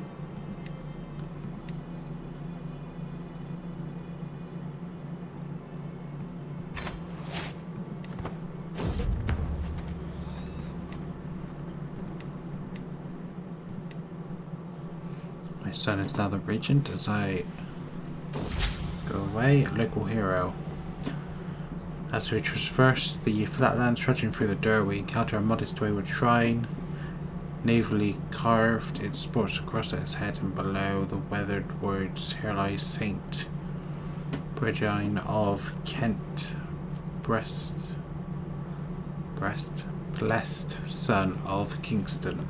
My son is now the regent as I go away. Local hero. As we traverse the flatlands trudging through the dirt, we encounter a modest wayward shrine. Navally carved, it sports across its head and below the weathered words, "Here lies Saint Bregine of Kent, blessed son of Kingston."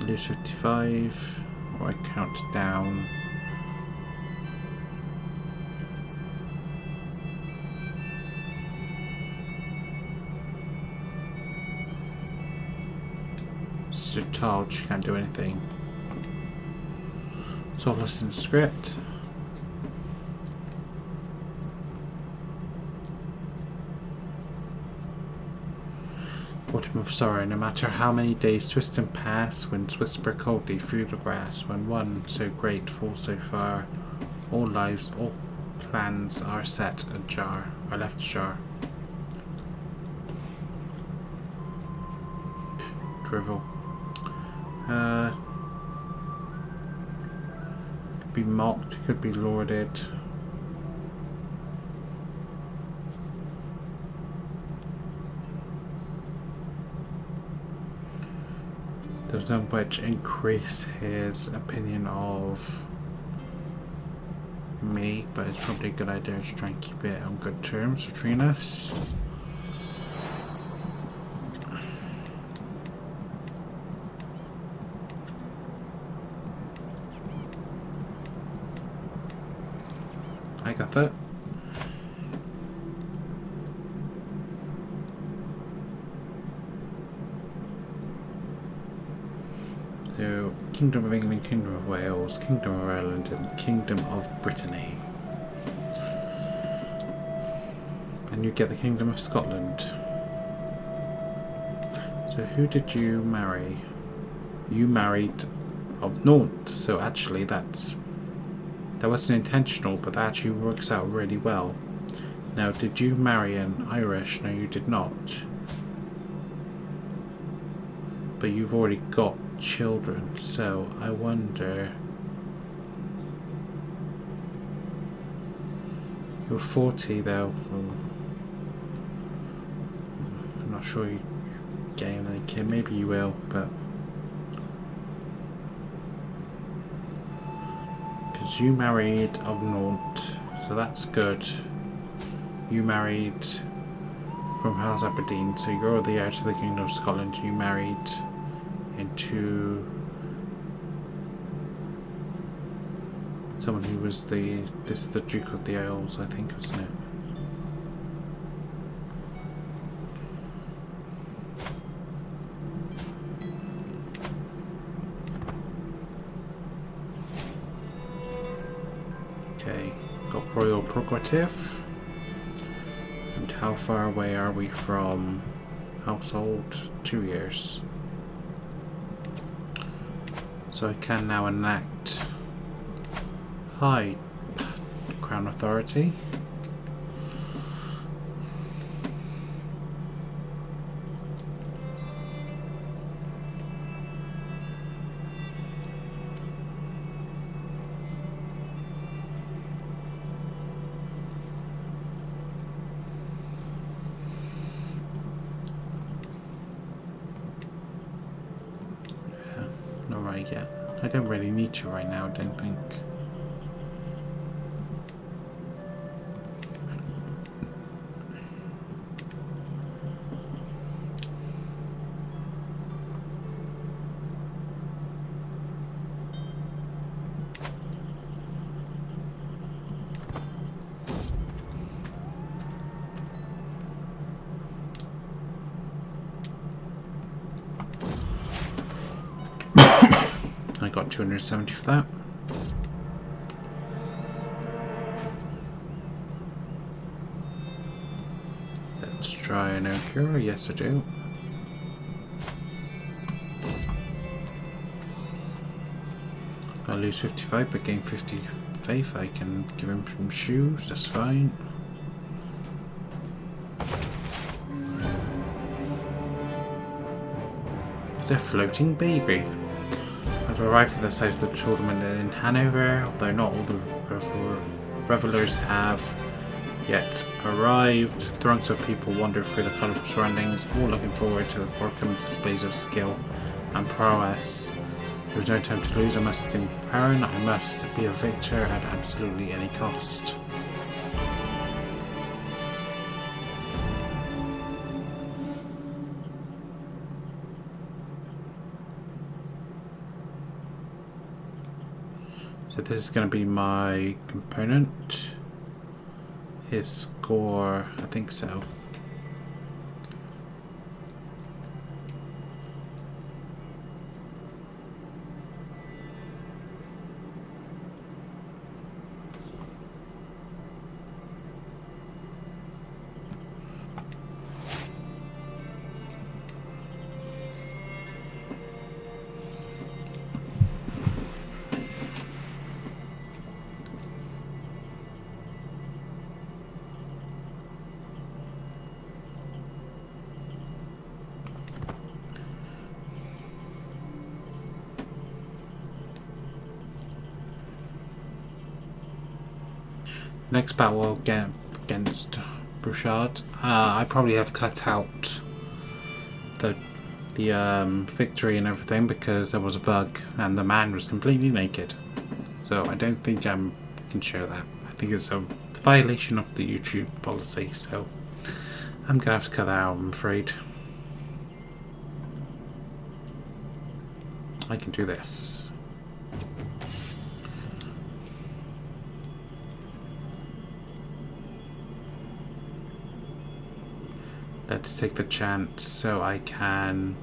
Lose 55, or I count down. Told she can't do anything. So I'll listen to script. Autumn of sorrow, no matter how many days twist and pass, winds whisper coldly through the grass, when one so great falls so far, all lives, all plans are set ajar, are left ajar. Drivel. Could be mocked, could be lauded. There's no which increase his opinion of me, but it's probably a good idea to try and keep it on good terms between us. I got that. So, Kingdom of England, Kingdom of Wales, Kingdom of Ireland, and Kingdom of Brittany. And you get the Kingdom of Scotland. So who did you marry? You married of Nantes, so actually that wasn't intentional, but that actually works out really well. Now, did you marry an Irish? No, you did not. But you've already got children, so I wonder... You're 40 though. I'm not sure you gain any kid. Maybe you will, but because you married of Naunt, so that's good. You married from House Aberdeen, so you're the heir to the Kingdom of Scotland. You married into someone who was the Duke of the Isles, I think, wasn't it? Okay, got Royal Prerogative. And how far away are we from household? 2 years. So I can now enact High Crown Authority. Not right yet. I don't really need to right now, I don't think. I got 270 for that. Let's try an cure. Yes, I do. I lose 55 but gain 50 faith. I can give him some shoes, that's fine. It's a floating baby. I've arrived at the site of the tournament in Hanover, although not all the revelers have yet arrived. Throngs of people wander through the colourful surroundings, all looking forward to the forthcoming displays of skill and prowess. There is no time to lose. I must begin preparing. I must be a victor at absolutely any cost. So this is going to be my component. His score, I think so. Next battle against Bouchard. I probably have cut out the victory and everything because there was a bug and the man was completely naked. So I don't think I can show that. I think it's a violation of the YouTube policy. So I'm gonna have to cut that out, I'm afraid. I can do this. Let's take the chance so I can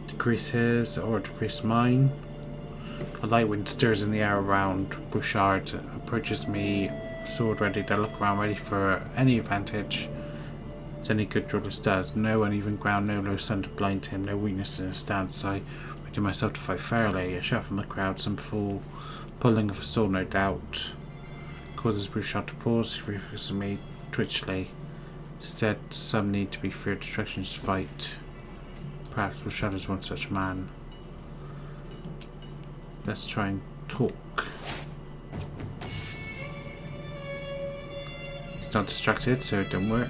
decrease his or decrease mine. A light wind stirs in the air around. Bouchard approaches me, sword ready to look around, ready for any advantage. As any good duelist does. No uneven ground, no low sun to blind him, no weakness in his stance. I ready myself to fight fairly. A shout from the crowd, some full pulling of a sword, no doubt. Causes Bouchard to pause. He refocuses me twitchily. Said some need to be feared distractions to fight. Perhaps Bouchard is one such man. Let's try and talk. Not distracted, so it didn't work.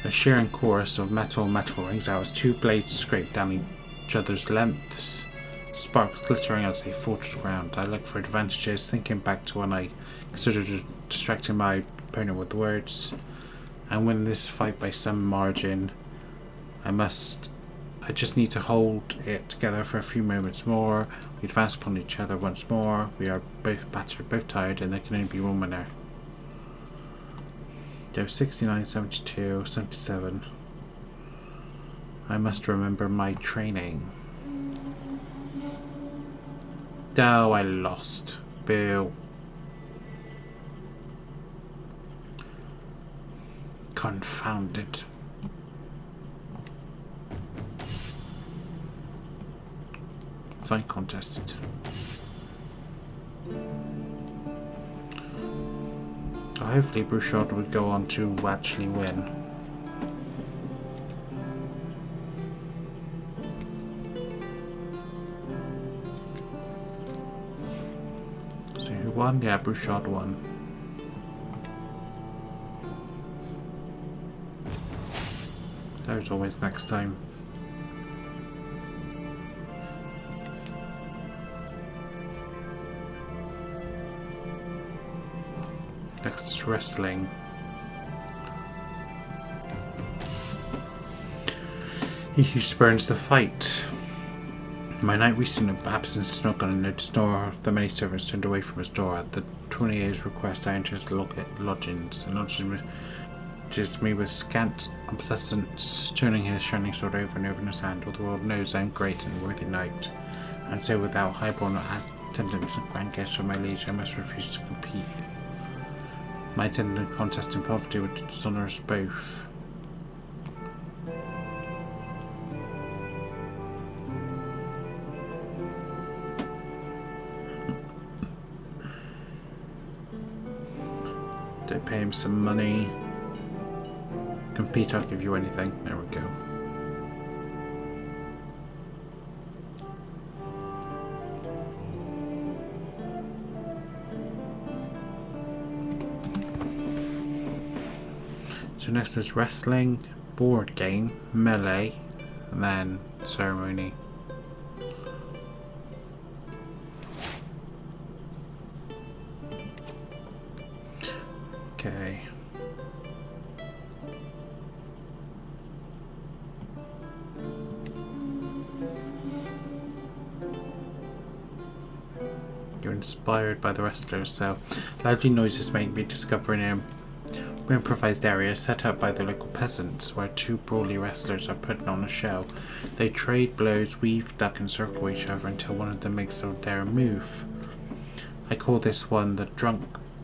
A shearing chorus of metal rings out as two blades scrape down each other's lengths, sparks glittering as they fall to the ground. I look for advantages, thinking back to when I considered distracting my opponent with words. And win this fight by some margin. I just need to hold it together for a few moments more. We advance upon each other once more. We are both battered, both tired, and there can only be one winner. So 69, 72, 77. I must remember my training. Oh, I lost. Boo. Confounded. Fight contest. Hopefully Bouchard would go on to actually win. So who won? Yeah, Bouchard won. There's always next time. Next is wrestling. He who spurns the fight. My night recent absence snuck on a notice, nor the many servants turned away from his door. At the 28's request, I entered his lodgings, and lodges me with scant obsessance, turning his shining sword over and over in his hand. All the world knows I am great and worthy knight, and so without highborn attendants and grand guests from my liege, I must refuse to compete. My attendant contest in poverty would dishonour us both. Don't pay him some money. Compete, I'll give you anything. There we go. So next is wrestling, board game, melee, and then ceremony. Okay. You're inspired by the wrestlers, so lively noises make me discovering him. Improvised area set up by the local peasants where two brawly wrestlers are putting on a show. They trade blows, weave, duck and circle each other until one of them makes a dare move. I call this one the drunk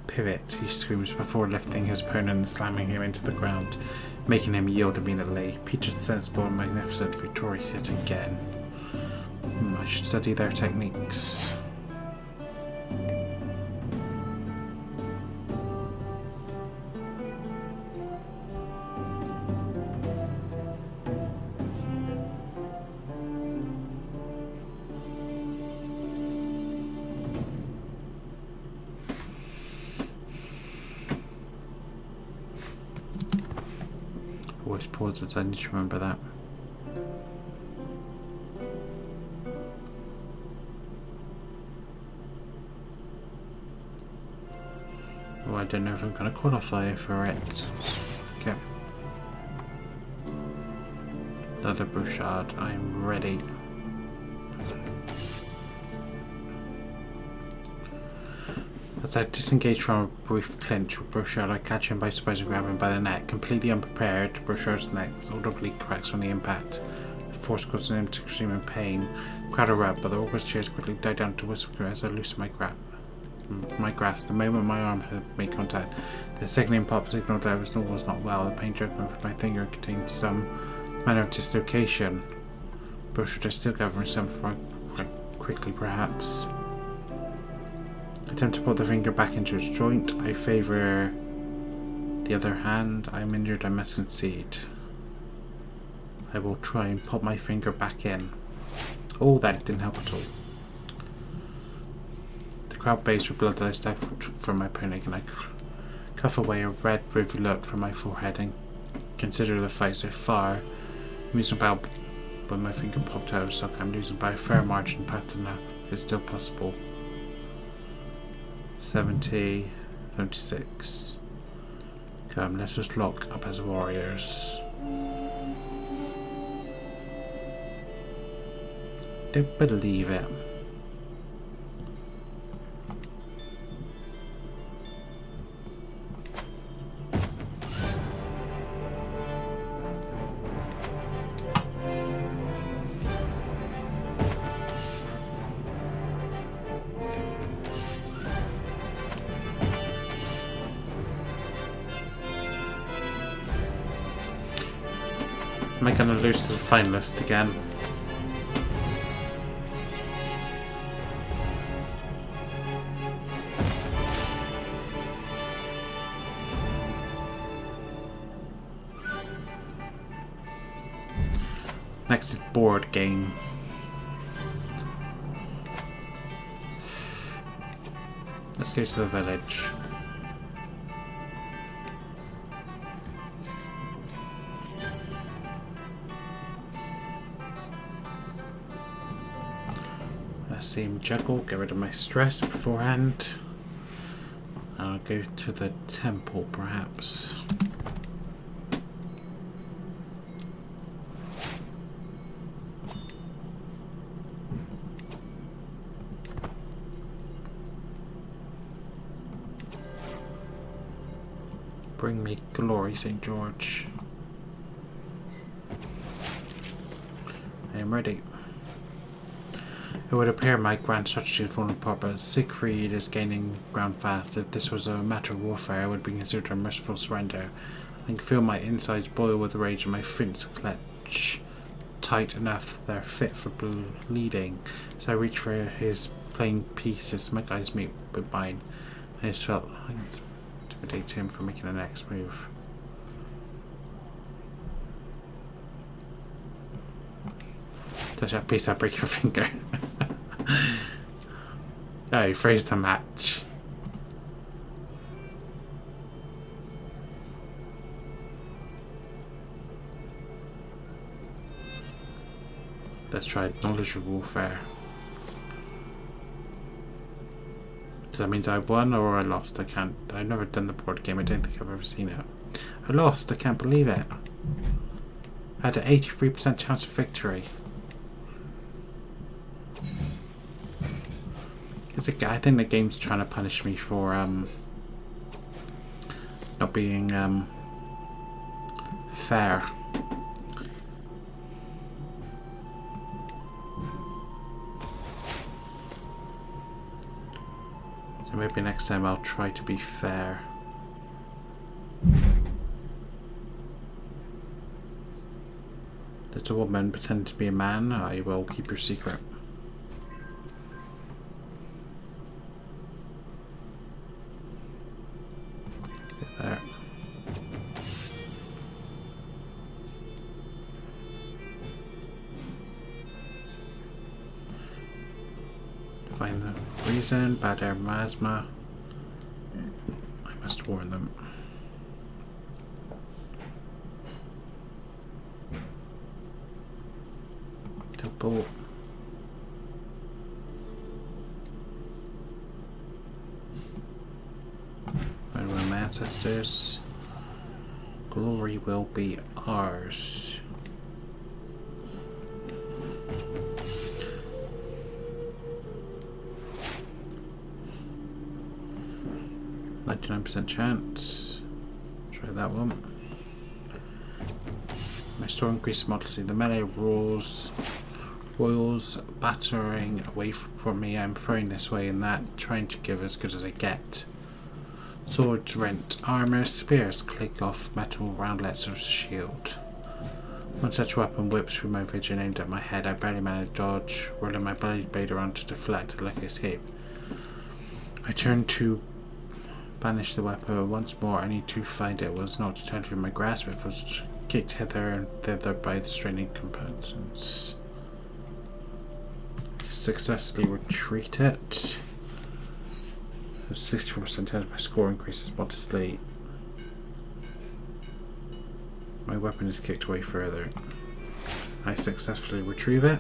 pivot, he screams before lifting his opponent and slamming him into the ground, making him yield immediately. Peter's sensible and magnificent, victorious yet again. I should study their techniques. Always pauses, I need to remember that. Oh, I don't know if I'm going to qualify for it. Okay. Another Bouchard, I'm ready. As I disengage from a brief clinch with Bouchard, I catch him by surprise and grab him by the neck. Completely unprepared, Bouchard's neck audibly cracks from the impact. The force causing him to scream in pain. The crowd erupt, but the awkward cheers quickly die down to whisper as I loosen my grasp. The moment my arm had made contact, the sickening pop signaled that I was not well. The pain jerked me from my finger and contained some manner of dislocation. Bouchard is still gathering some before I quickly, perhaps. Attempt to put the finger back into its joint. I favour the other hand. I am injured, I must concede. I will try and pop my finger back in. Oh, that didn't help at all. The crowd bays for blood that I stifled from my opponent, and I Cuff away a red rivulet from my forehead and consider the fight so far. I'm losing about when my finger popped out of socket. I'm losing by a fair margin, but it's still possible. 70, 76. Come, let us lock up as warriors. Don't believe it. Am I going to lose to the finalist again? Next is board game. Let's go to the village. Let's see him juggle, get rid of my stress beforehand. I'll go to the temple perhaps. Bring me glory, St. George. I am ready. It would appear my grand strategy is falling apart, but Siegfried is gaining ground fast. If this was a matter of warfare, it would be considered a merciful surrender. I can feel my insides boil with rage and my fists clutch tight enough they're fit for bleeding. As I reach for his playing pieces, my eyes meet with mine. I just felt I could intimidate him for making the next move. Touch that piece, I'll break your finger. Oh, he phrased the match. Let's try knowledge of warfare. So that means I won or I lost. I've never done the board game. I don't think I've ever seen it. I lost. I can't believe it. I had an 83% chance of victory. I think the game's trying to punish me for not being fair. So maybe next time I'll try to be fair. Did a woman pretend to be a man? I will keep your secret. There. Find the reason. Bad air miasma. I must warn them. Temple. My ancestors. Glory will be ours. %99 chance. Try that one. My store increases modesty. The melee rules. Royals battering away from me. I'm throwing this way and that, trying to give as good as I get. Swords rent armor, spears click off metal roundlets of shield. One such weapon whips through my vision aimed at my head. I barely managed to dodge, whirling my blade around to deflect a lucky escape. I turned to banish the weapon once more. I need to find it. It was not totally in my grasp. It was kicked hither and thither by the straining components. Successfully retreated. 64% chance my score increases modestly. My weapon is kicked away further. I successfully retrieve it.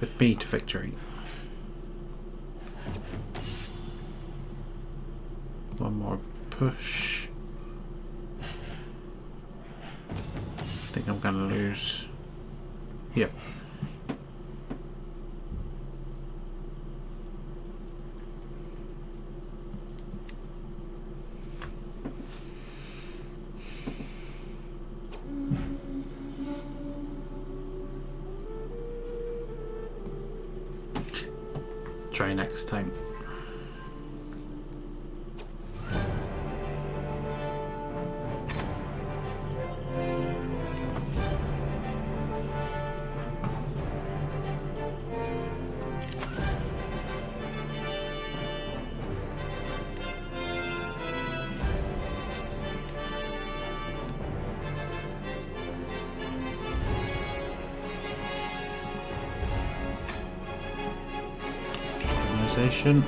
With me to victory. One more push. I think I'm gonna lose. Yep. Try next time. Organization.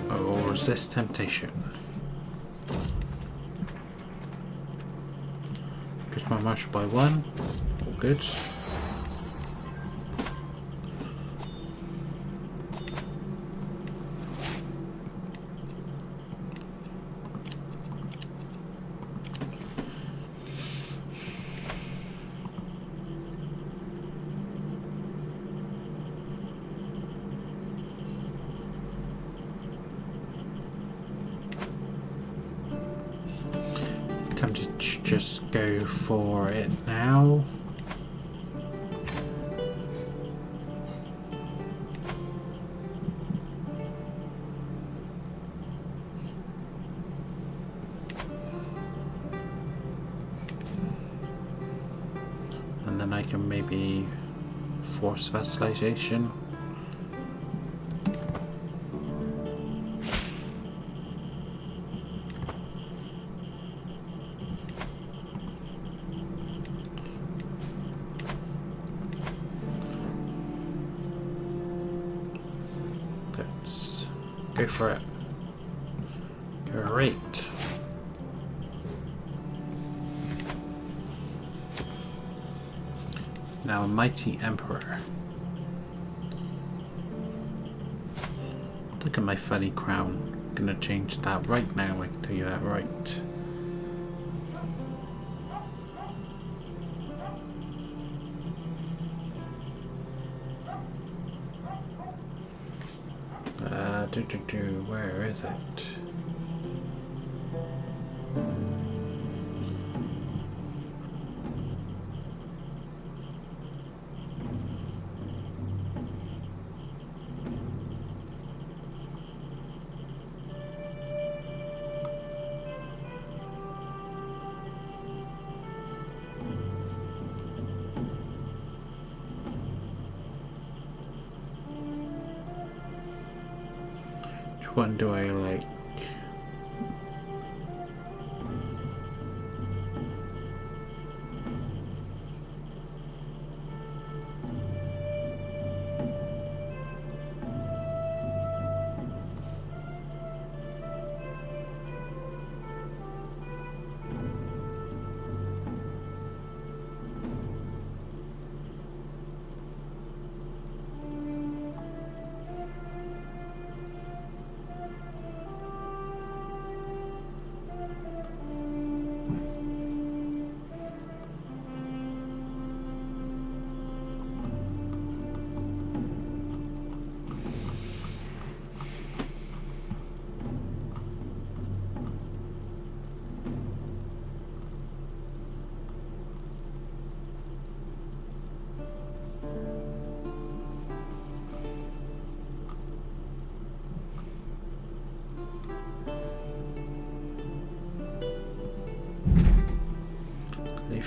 I will resist temptation. Increase my martial by 1. All good. Tempted to just go for it now. And then I can maybe force vassalization. Let's go for it. Great. Now, Mighty Emperor. Look at my funny crown. I'm gonna change that right now, I can tell you that right. Where is it? Which one do I like?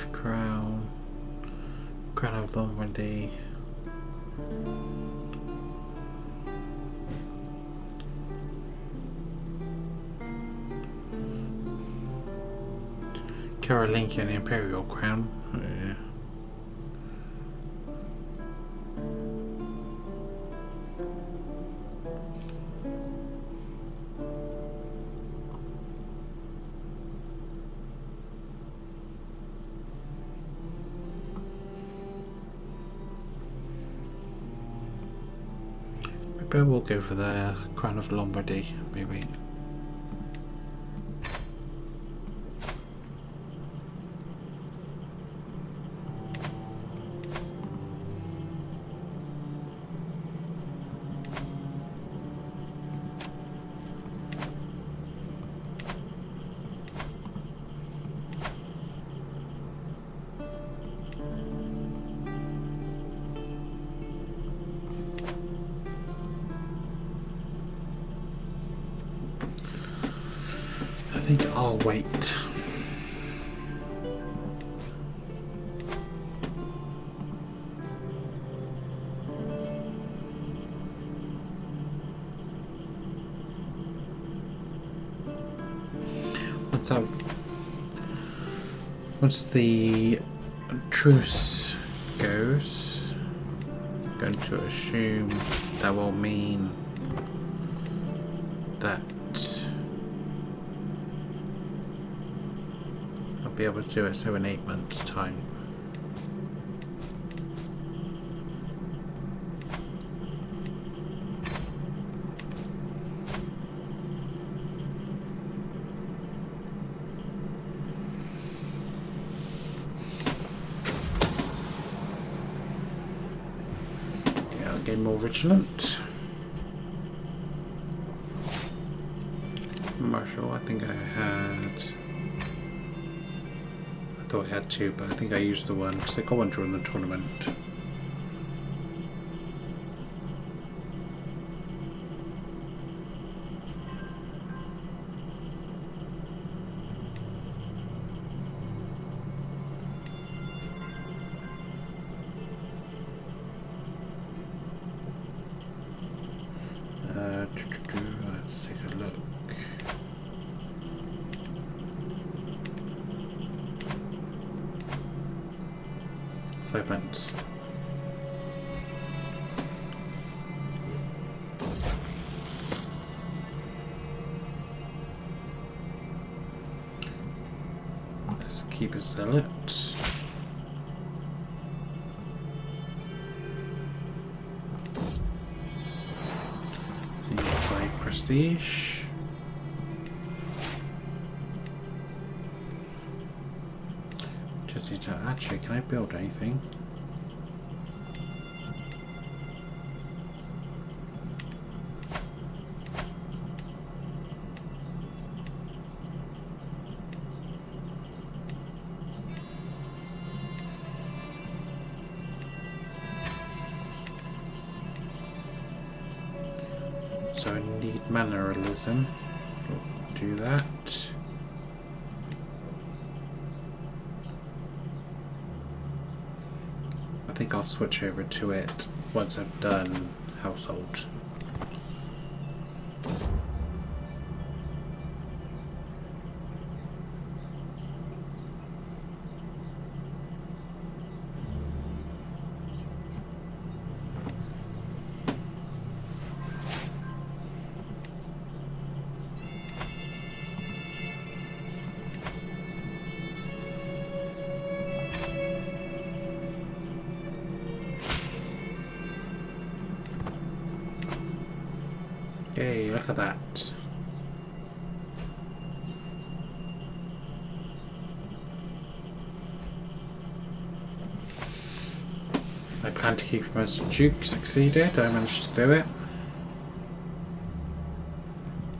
Chief Crown. Crown of Lombardy. Carolingian Imperial Crown. Yeah. Maybe we'll go for the Crown of Lombardy, maybe. I think I'll wait. What's up? Once the truce goes, I'm going to assume that will mean that I'll be able to do it so in 8 months' time. Yeah, I'll get more vigilant. Marshall, I think I had. I thought I had two, but I think I used the one because I got one during the tournament. Let's take a look. $5 months. Let's keep it zealot. 5 prestige. Just need to actually, can I build anything? So I need mannerism. Do that. I think I'll switch over to it once I've done household. Yay, look at that. I plan to keep him as Duke. Succeeded. I managed to do it.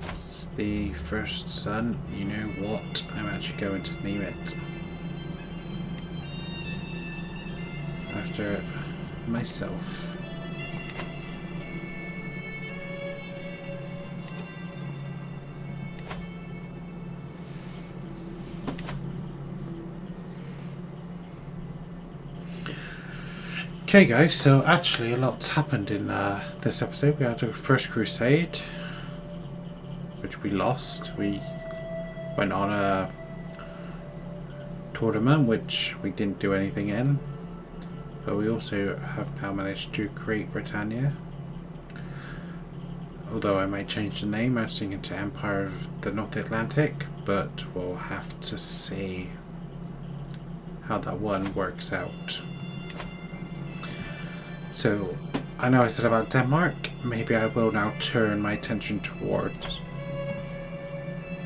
It's the first son. You know what? I'm actually going to name it after myself. Okay guys, so actually a lot's happened in this episode. We had our first crusade, which we lost. We went on a tournament which we didn't do anything in, but we also have now managed to create Britannia, although I might change the name, merging into Empire of the North Atlantic, but we'll have to see how that one works out. So I know I said about Denmark, maybe I will now turn my attention towards,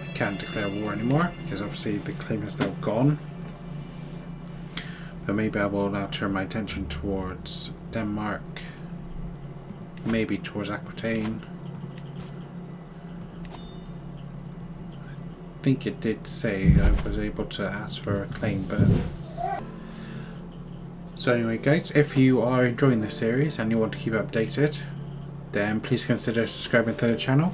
I can't declare war anymore because obviously the claim is now gone. But maybe I will now turn my attention towards Denmark, maybe towards Aquitaine. I think it did say I was able to ask for a claim, but... So anyway guys, if you are enjoying this series and you want to keep updated, then please consider subscribing to the channel.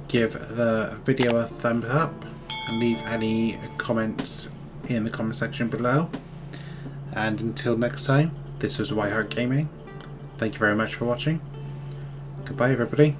Give the video a thumbs up and leave any comments in the comment section below. And until next time, this was Hart Gaming. Thank you very much for watching. Goodbye everybody.